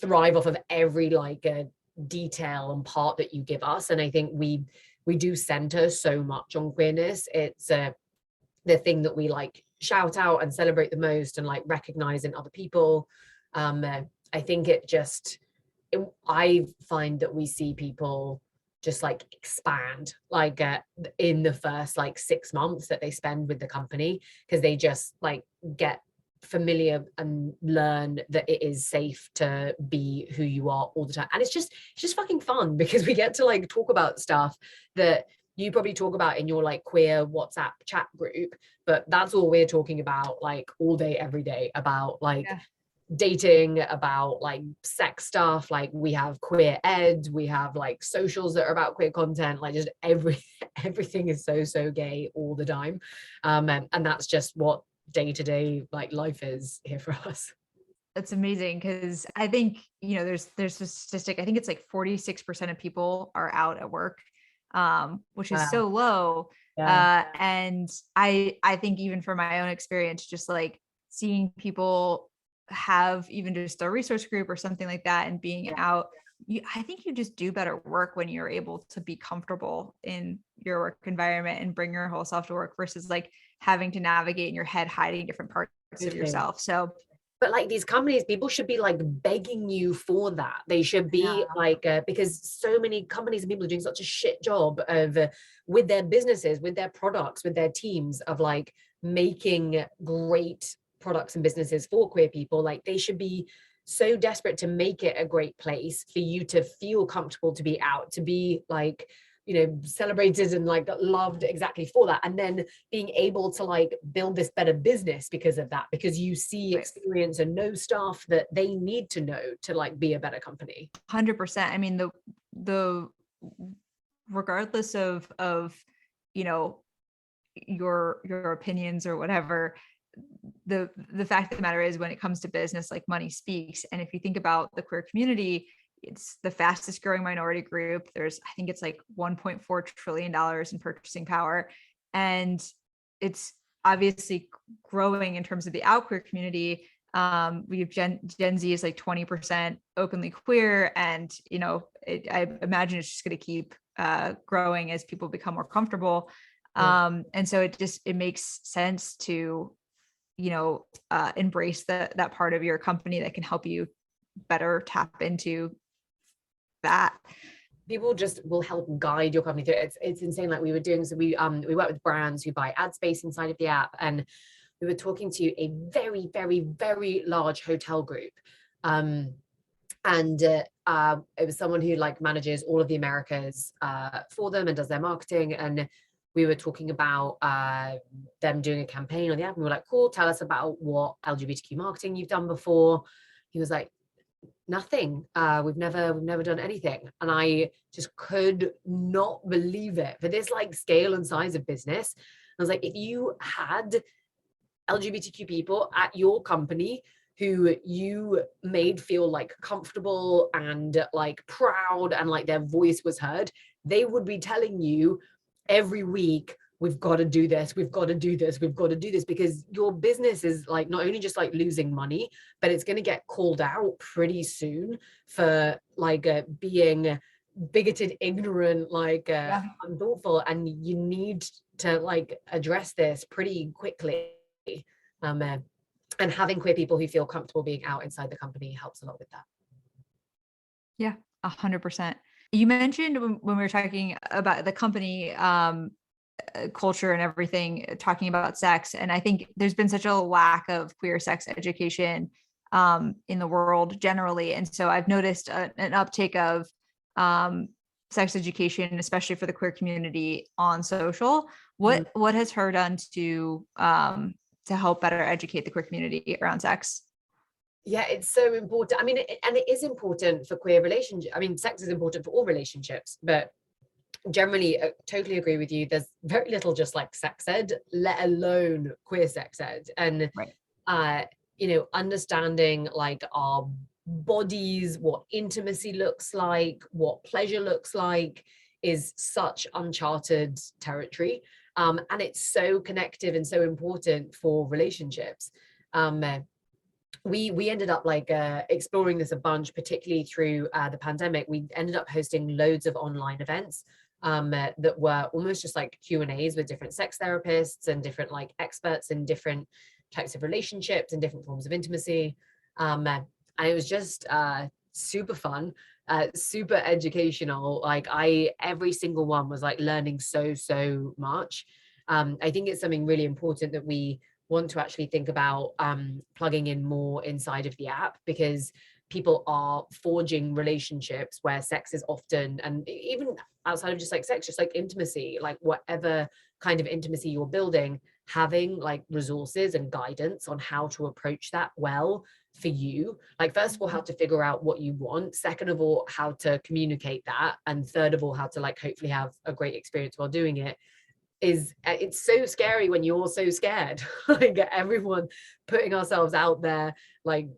thrive off of every like detail and part that you give us. And I think we do center so much on queerness. It's the thing that we like shout out and celebrate the most, and like recognize in other people. I think I find that we see people just like expand like in the first like 6 months that they spend with the company, because they just like get familiar and learn that it is safe to be who you are all the time. And it's just fucking fun, because we get to like talk about stuff that you probably talk about in your like queer WhatsApp chat group, but that's all we're talking about like all day every day, about like dating, about like sex stuff. Like we have queer ed, we have like socials that are about queer content, like just everything is so gay all the time. And that's just what day-to-day like life is here for us. That's amazing, because I think, there's a statistic, I think it's like 46% of people are out at work, which is so low. And I think even from my own experience, just like seeing people have even just a resource group or something like that and being out, I think you just do better work when you're able to be comfortable in your work environment and bring your whole self to work, versus like having to navigate in your head, hiding different parts of yourself. So, but like these companies, people should be like begging you for that. They should be like, because so many companies and people are doing such a shit job of with their businesses, with their products, with their teams, of like making great products and businesses for queer people. Like they should be so desperate to make it a great place for you to feel comfortable to be out, to be like, celebrated and like loved exactly for that. And then being able to like build this better business because of that, because you see, experience and know stuff that they need to know to like be a better company. 100%. I mean, the regardless of your opinions or whatever, the fact of the matter is, when it comes to business, like money speaks. And if you think about the queer community, it's the fastest growing minority group. I think it's like $1.4 trillion in purchasing power. And it's obviously growing in terms of the out queer community. We have Gen Z is like 20% openly queer. And, I imagine it's just going to keep growing as people become more comfortable. And so it makes sense to, embrace that part of your company that can help you better tap into that. People just will help guide your company through it. It's insane. Like we were doing, so we work with brands who buy ad space inside of the app, and we were talking to a very, very, very large hotel group. And it was someone who like manages all of the Americas for them and does their marketing. And we were talking about them doing a campaign on the app, and we were like, cool, tell us about what LGBTQ marketing you've done before. He was like, nothing. We've never done anything. And I just could not believe it for this like scale and size of business. I was like, if you had LGBTQ people at your company who you made feel like comfortable and like proud and like their voice was heard, they would be telling you every week, we've got to do this, we've got to do this, we've got to do this, because your business is like not only just like losing money, but it's going to get called out pretty soon for like being bigoted, ignorant, like unthoughtful, and you need to like address this pretty quickly. And having queer people who feel comfortable being out inside the company helps a lot with that. Yeah, 100%. You mentioned when we were talking about the company culture and everything, talking about sex. And I think there's been such a lack of queer sex education in the world generally. And so I've noticed an uptake of sex education, especially for the queer community on social. What has her done to help better educate the queer community around sex? Yeah, it's so important. I mean, and it is important for queer relationships. I mean, sex is important for all relationships, but generally, totally agree with you. There's very little just like sex ed, let alone queer sex ed. And, Right. Understanding like our bodies, what intimacy looks like, what pleasure looks like is such uncharted territory. And it's so connective and so important for relationships. We ended up like exploring this a bunch, particularly through the pandemic. We ended up hosting loads of online events that were almost just like Q&As with different sex therapists and different like experts in different types of relationships and different forms of intimacy. And it was just super fun, super educational. Like every single one was like learning so much. I think it's something really important that we want to actually think about plugging in more inside of the app, because people are forging relationships where sex is often, and even outside of just like sex, just like intimacy, like whatever kind of intimacy you're building, having like resources and guidance on how to approach that well for you. Like, first of all, how to figure out what you want, second of all, how to communicate that, and third of all, how to like hopefully have a great experience while doing it. It's so scary when you're so scared. Like everyone putting ourselves out there, like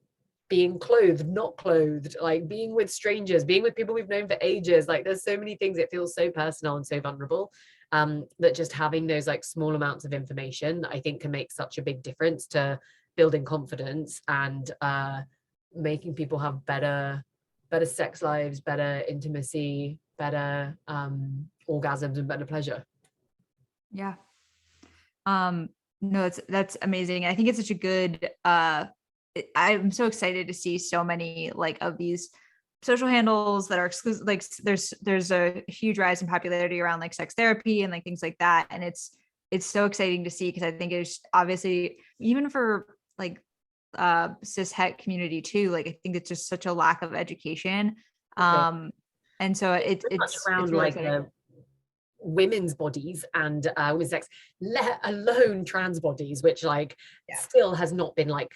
being clothed, not clothed, like being with strangers, being with people we've known for ages. Like there's so many things. It feels so personal and so vulnerable, that just having those like small amounts of information, I think, can make such a big difference to building confidence and making people have better sex lives, better intimacy, better orgasms, and better pleasure. Yeah. No, that's amazing. I think it's such a good, I'm so excited to see so many like of these social handles that are exclusive. Like there's a huge rise in popularity around like sex therapy and like things like that. And it's so exciting to see, because I think it's obviously, even for like cis het community too, like I think it's just such a lack of education. And so it's around really like women's bodies and women's sex, let alone trans bodies, which like still has not been like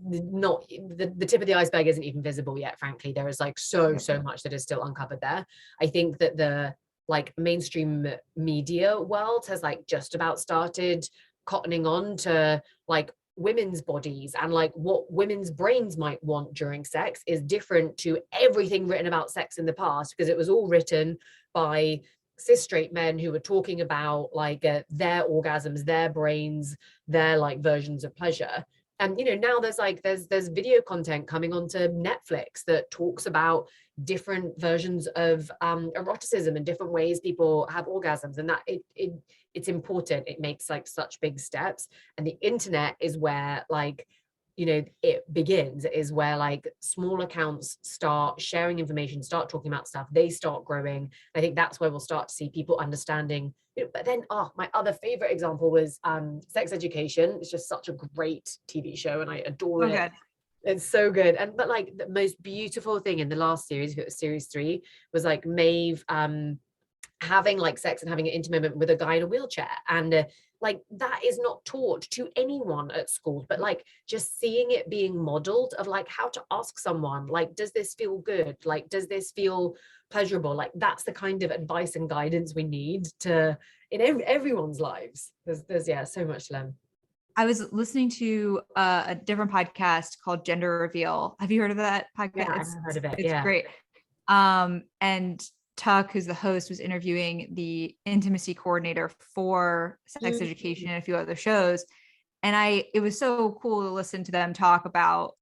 not the tip of the iceberg isn't even visible yet, frankly. There is like so much that is still uncovered there. I think that the like mainstream media world has like just about started cottoning on to like women's bodies, and like what women's brains might want during sex is different to everything written about sex in the past, because it was all written by cis straight men who were talking about like their orgasms, their brains, their like versions of pleasure. And now there's video content coming onto Netflix that talks about different versions of eroticism and different ways people have orgasms, and that it's important. It makes like such big steps, and the internet is where like it begins, is where like small accounts start sharing information, start talking about stuff, they start growing. I think that's where we'll start to see people understanding. But then my other favorite example was Sex Education. It's just such a great TV show and I adore it. good. It's so good. But like the most beautiful thing in the last series, if it was series 3, was like Maeve having like sex and having an intimate moment with a guy in a wheelchair, and like that is not taught to anyone at school, but like just seeing it being modeled, of like how to ask someone, like, does this feel good, like does this feel pleasurable, like that's the kind of advice and guidance we need to in everyone's lives. There's so much to learn. I was listening to a different podcast called Gender Reveal. Have you heard of that podcast? Yeah, I've heard of it. It's great. And Tuck, who's the host, was interviewing the intimacy coordinator for Sex Education and a few other shows. And it was so cool to listen to them talk about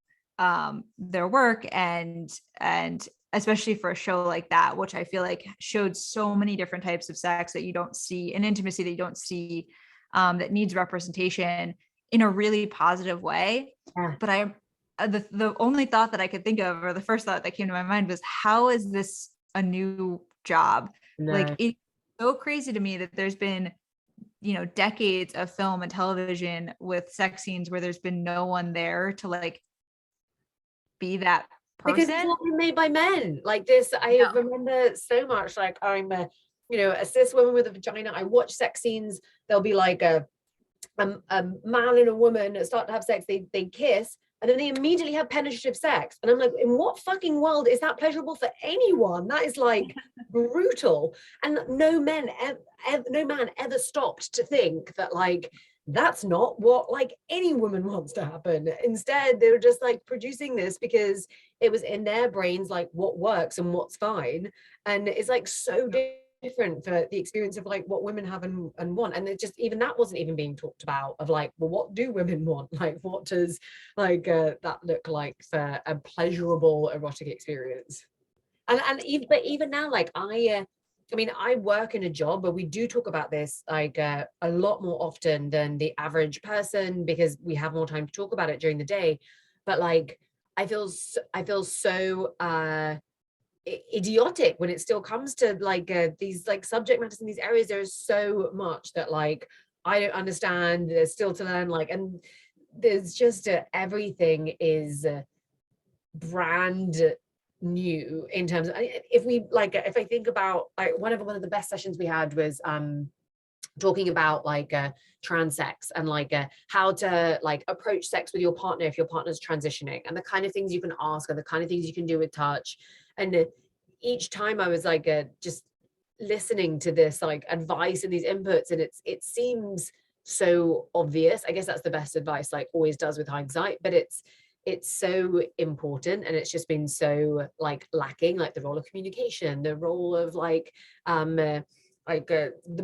their work, and especially for a show like that, which I feel like showed so many different types of sex that you don't see, and intimacy that you don't see, that needs representation in a really positive way. Yeah. But the only thought that I could think of, or the first thought that came to my mind, was, how is this a new job? No. Like, it's so crazy to me that there's been decades of film and television with sex scenes where there's been no one there to like be that person. Because it's all been made by men like this. I remember so much, like I'm a cis woman with a vagina. I watch sex scenes, there'll be like a man and a woman start to have sex, they kiss, and then they immediately have penetrative sex. And I'm like, in what fucking world is that pleasurable for anyone? That is like brutal. And no man ever stopped to think that like, that's not what like any woman wants to happen. Instead, they were just like producing this because it was in their brains, like what works and what's fine. And it's like so different for the experience of like what women have and want. And it just, even that wasn't even being talked about, of like, well, what do women want? Like, what does like that look like for a pleasurable erotic experience? But even now, like I mean, I work in a job where we do talk about this like a lot more often than the average person, because we have more time to talk about it during the day. But like, I feel so idiotic when it still comes to like these like subject matters in these areas. There's so much that like I don't understand. There's still to learn. Like, and there's just everything is brand new in terms of, if we like, if I think about like one of the best sessions we had was talking about like trans sex and like how to like approach sex with your partner if your partner's transitioning, and the kind of things you can ask and the kind of things you can do with touch. And each time I was like just listening to this like advice and these inputs, and it seems so obvious. I guess that's the best advice, like always does with hindsight, but it's so important, and it's just been so like lacking, like the role of communication, the role of like the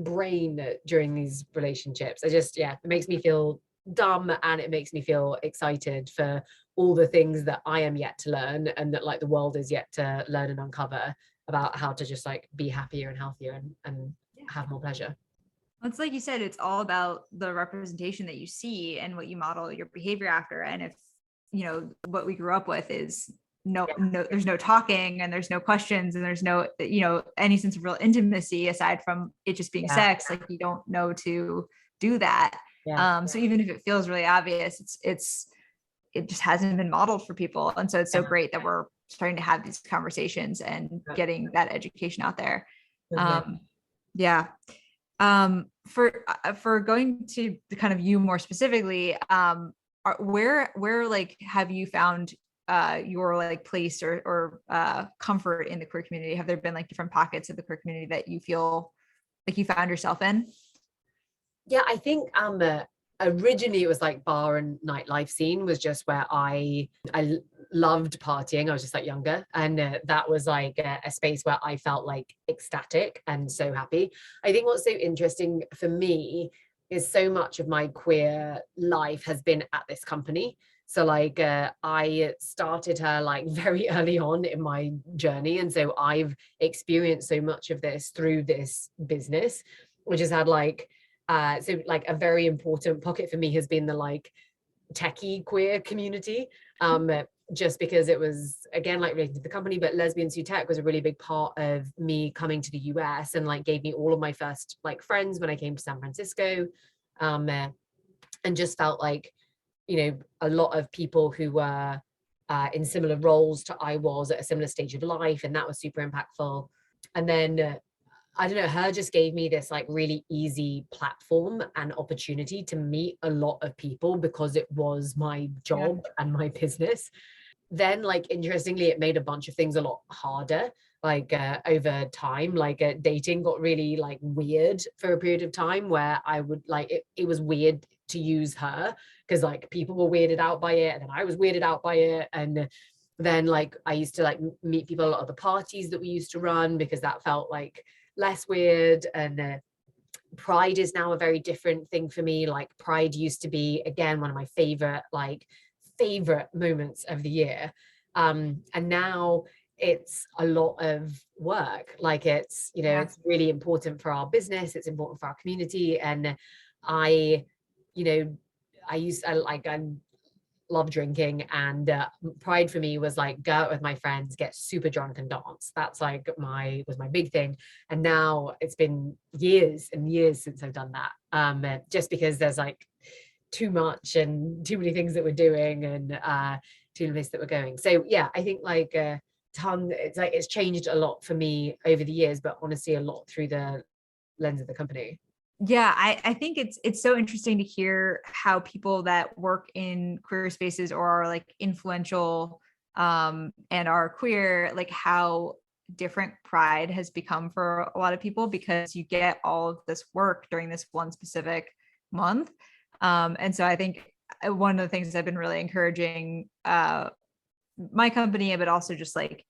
brain during these relationships. I just, yeah, it makes me feel dumb, and it makes me feel excited for all the things that I am yet to learn, and that like the world is yet to learn and uncover about how to just like be happier and healthier and have more pleasure. It's like you said, it's all about the representation that you see and what you model your behavior after. And if you know what we grew up with is no, there's no talking and there's no questions and there's no, you know, any sense of real intimacy aside from it just being sex. Like you don't know to do that. So even if it feels really obvious, it just hasn't been modeled for people. And so it's so great that we're starting to have these conversations and getting that education out there. For going to kind of you more specifically, where like have you found your like place or comfort in the queer community? Have there been like different pockets of the queer community that you feel like you found yourself in? Yeah, I think originally it was like bar and nightlife scene was just where I loved partying. I was just like younger, and that was like a space where I felt like ecstatic and so happy. I think what's so interesting for me is so much of my queer life has been at this company. So like I started her like very early on in my journey, and so I've experienced so much of this through this business, which has had like so like a very important pocket for me has been the like techie queer community, just because it was again like related to the company, but Lesbians Who Tech was a really big part of me coming to the US, and like gave me all of my first like friends when I came to San Francisco, and just felt like, you know, a lot of people who were in similar roles to I was at a similar stage of life, and that was super impactful. And then I don't know, her just gave me this like really easy platform and opportunity to meet a lot of people because it was my job and my business. Then like interestingly, it made a bunch of things a lot harder, like over time. Like dating got really like weird for a period of time where I would like it was weird to use her because like people were weirded out by it, and then I was weirded out by it. And then like I used to like meet people a lot of the parties that we used to run because that felt like less weird. And Pride is now a very different thing for me. Like Pride used to be again one of my favorite moments of the year, and now it's a lot of work. Like it's, you know, it's really important for our business, it's important for our community. And I, you know, I love drinking, and Pride for me was like go out with my friends, get super drunk and dance. That's like was my big thing. And now it's been years and years since I've done that, just because there's like too much and too many things that we're doing, and too many places that we're going. So yeah, I think like it's changed a lot for me over the years, but honestly a lot through the lens of the company. Yeah, I think it's so interesting to hear how people that work in queer spaces or are like influential and are queer, like how different pride has become for a lot of people, because you get all of this work during this one specific month. And so I think one of the things I've been really encouraging my company, but also just like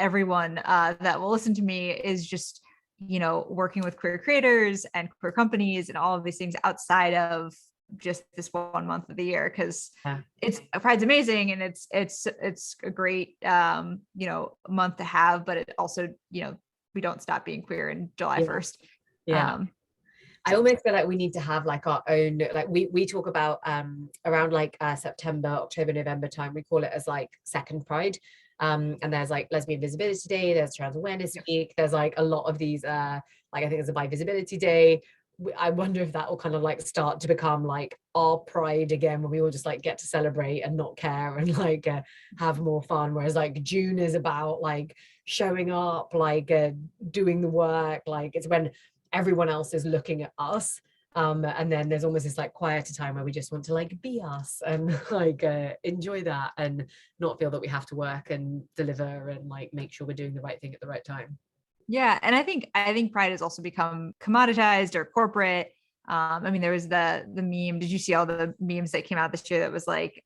everyone that will listen to me, is just, you know, working with queer creators and queer companies and all of these things outside of just this one month of the year, because Yeah. it's Pride's amazing and it's a great you know, month to have, but it also, you know, we don't stop being queer in July 1st. Yeah. I almost feel like we need to have like our own, like we talk about around like September, October, November time, we call it as like second Pride. And there's like Lesbian Visibility Day, there's Trans Awareness Week, there's like a lot of these like I think there's a Bi Visibility Day. I wonder if that will kind of like start to become like our pride again, when we all just like get to celebrate and not care and like have more fun, whereas like June is about like showing up, like doing the work, like it's when everyone else is looking at us, and then there's almost this like quieter time where we just want to like be us and like enjoy that and not feel that we have to work and deliver and like make sure we're doing the right thing at the right time. Yeah, and I think pride has also become commoditized or corporate. I mean, there was the meme. Did you see all the memes that came out this year that was like,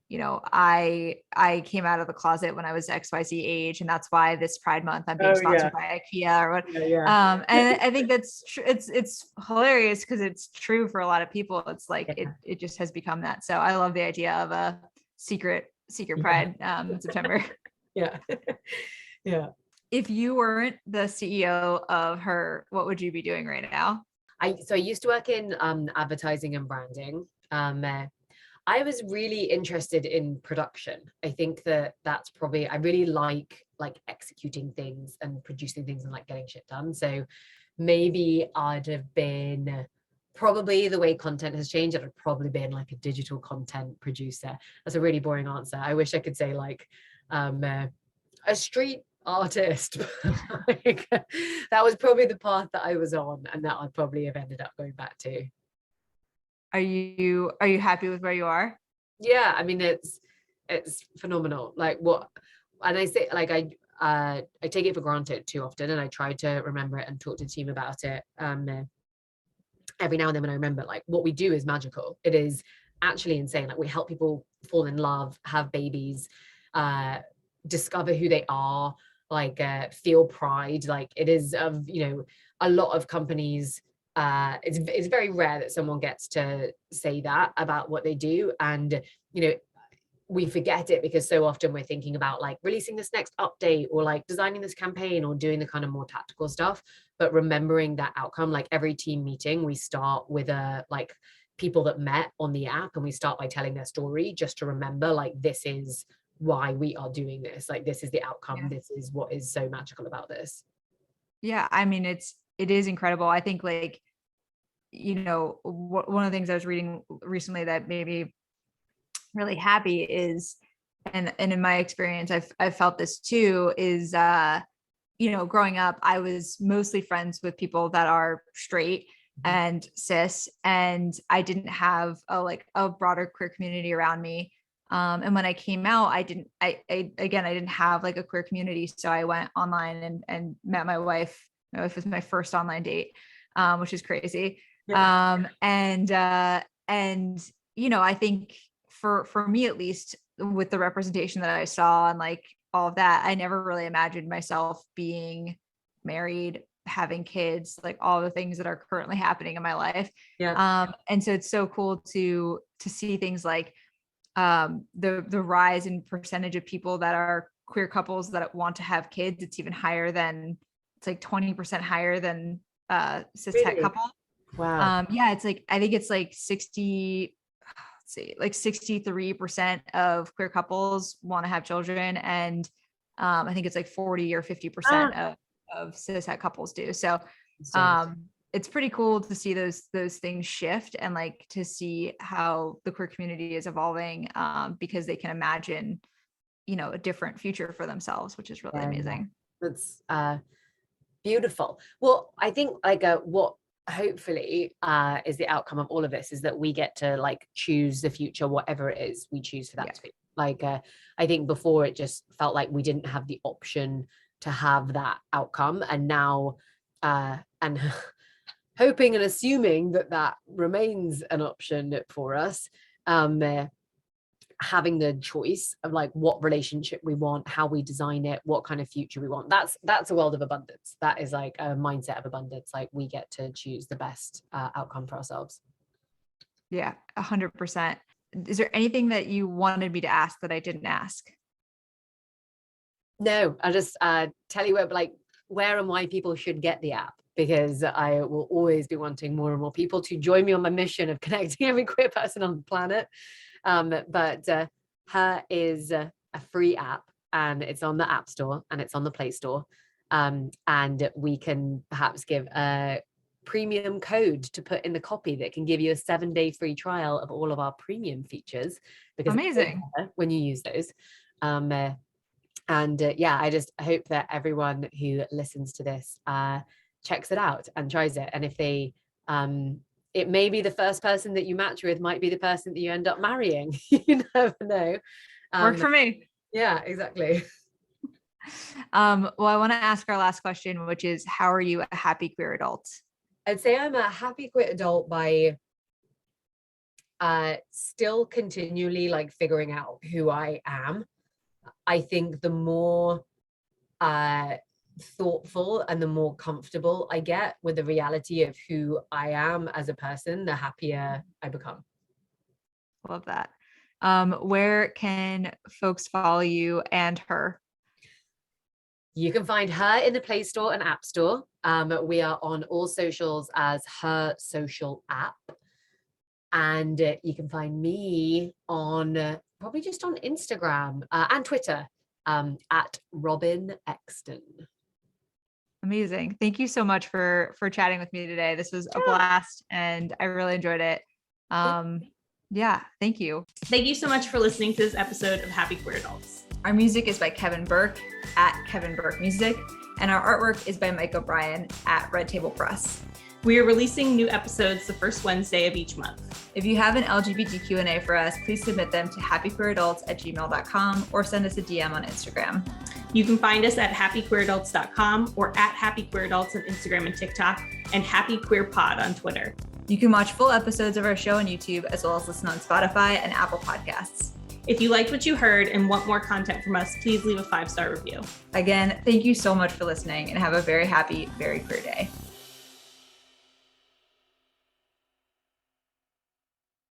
you know, I came out of the closet when I was XYZ age, and that's why this Pride Month I'm being sponsored by IKEA or what. And I think that's it's hilarious because it's true for a lot of people. It's like it just has become that. So I love the idea of a secret Pride in September. Yeah. Yeah. If you weren't the CEO of Her, what would you be doing right now? I used to work in advertising and branding. I was really interested in production. I think that that's probably, I really like executing things and producing things and like getting shit done. So maybe I'd have been, probably the way content has changed, I'd have probably been like a digital content producer. That's a really boring answer. I wish I could say like a street artist. Like, that was probably the path that I was on and that I'd probably have ended up going back to. Are you happy with where you are? Yeah, I mean it's phenomenal. Like what, and I say like I take it for granted too often, and I try to remember it and talk to the team about it every now and then when I remember, like what we do is magical. It is actually insane. Like we help people fall in love, have babies, discover who they are, like feel pride. Like it is of, you know, a lot of companies, it's very rare that someone gets to say that about what they do, and you know, we forget it because so often we're thinking about like releasing this next update or like designing this campaign or doing the kind of more tactical stuff, but remembering that outcome. Like every team meeting we start with a like people that met on the app, and we start by telling their story just to remember like this is why we are doing this, like this is the outcome, this is what is so magical about this. Yeah, I mean it is incredible. I think like, you know, one of the things I was reading recently that made me really happy is, and in my experience I've felt this too, is you know, growing up I was mostly friends with people that are straight and cis, and I didn't have a broader queer community around me. And when I came out, I didn't have like a queer community. So I went online and met my wife. My wife was my first online date, which is crazy. And you know, I think for me, at least with the representation that I saw and like all of that, I never really imagined myself being married, having kids, like all the things that are currently happening in my life. And so it's so cool to see things like the rise in percentage of people that are queer couples that want to have kids. It's even higher than, it's like 20% higher than cis het couple. Wow. Yeah, it's like I think it's like 60, let's see, like 63% of queer couples want to have children, and I think it's like 40 or 50% of cis het couples do. So it's pretty cool to see those things shift, and like to see how the queer community is evolving, because they can imagine, you know, a different future for themselves, which is really amazing. That's beautiful. Well, I think like what hopefully is the outcome of all of this, is that we get to like choose the future, whatever it is we choose for that to be. Like I think before it just felt like we didn't have the option to have that outcome, and now and hoping and assuming that that remains an option for us, having the choice of like what relationship we want, how we design it, what kind of future we want. That's a world of abundance. That is like a mindset of abundance. Like we get to choose the best outcome for ourselves. Yeah, 100%. Is there anything that you wanted me to ask that I didn't ask? No, I'll just tell you where and why people should get the app, because I will always be wanting more and more people to join me on my mission of connecting every queer person on the planet. But Her is a free app, and it's on the App Store and it's on the Play Store. And we can perhaps give a premium code to put in the copy that can give you a 7-day free trial of all of our premium features, because amazing when you use those. I just hope that everyone who listens to this checks it out and tries it. And if they it may be the first person that you match with might be the person that you end up marrying. You never know. Worked for me. Yeah, exactly. Well, I want to ask our last question, which is, how are you a happy queer adult? I'd say I'm a happy queer adult by still continually like figuring out who I am. I think the more thoughtful and the more comfortable I get with the reality of who I am as a person, the happier I become. Love that. Where can folks follow you and her? You can find her in the Play Store and App Store. We are on all socials as Her Social App. And you can find me on probably just on Instagram and Twitter at Robyn Exton. Amazing. Thank you so much for chatting with me today. This was a blast and I really enjoyed it. Thank you. Thank you so much for listening to this episode of Happy Queer Adults. Our music is by Kevin Burke at Kevin Burke Music, and our artwork is by Mike O'Brien at Red Table Press. We are releasing new episodes the first Wednesday of each month. If you have an LGBT Q&A for us, please submit them to happyqueeradults@gmail.com or send us a DM on Instagram. You can find us at happyqueeradults.com or at happyqueeradults on Instagram and TikTok, and happyqueerpod on Twitter. You can watch full episodes of our show on YouTube, as well as listen on Spotify and Apple Podcasts. If you liked what you heard and want more content from us, please leave a 5-star review. Again, thank you so much for listening, and have a very happy, very queer day.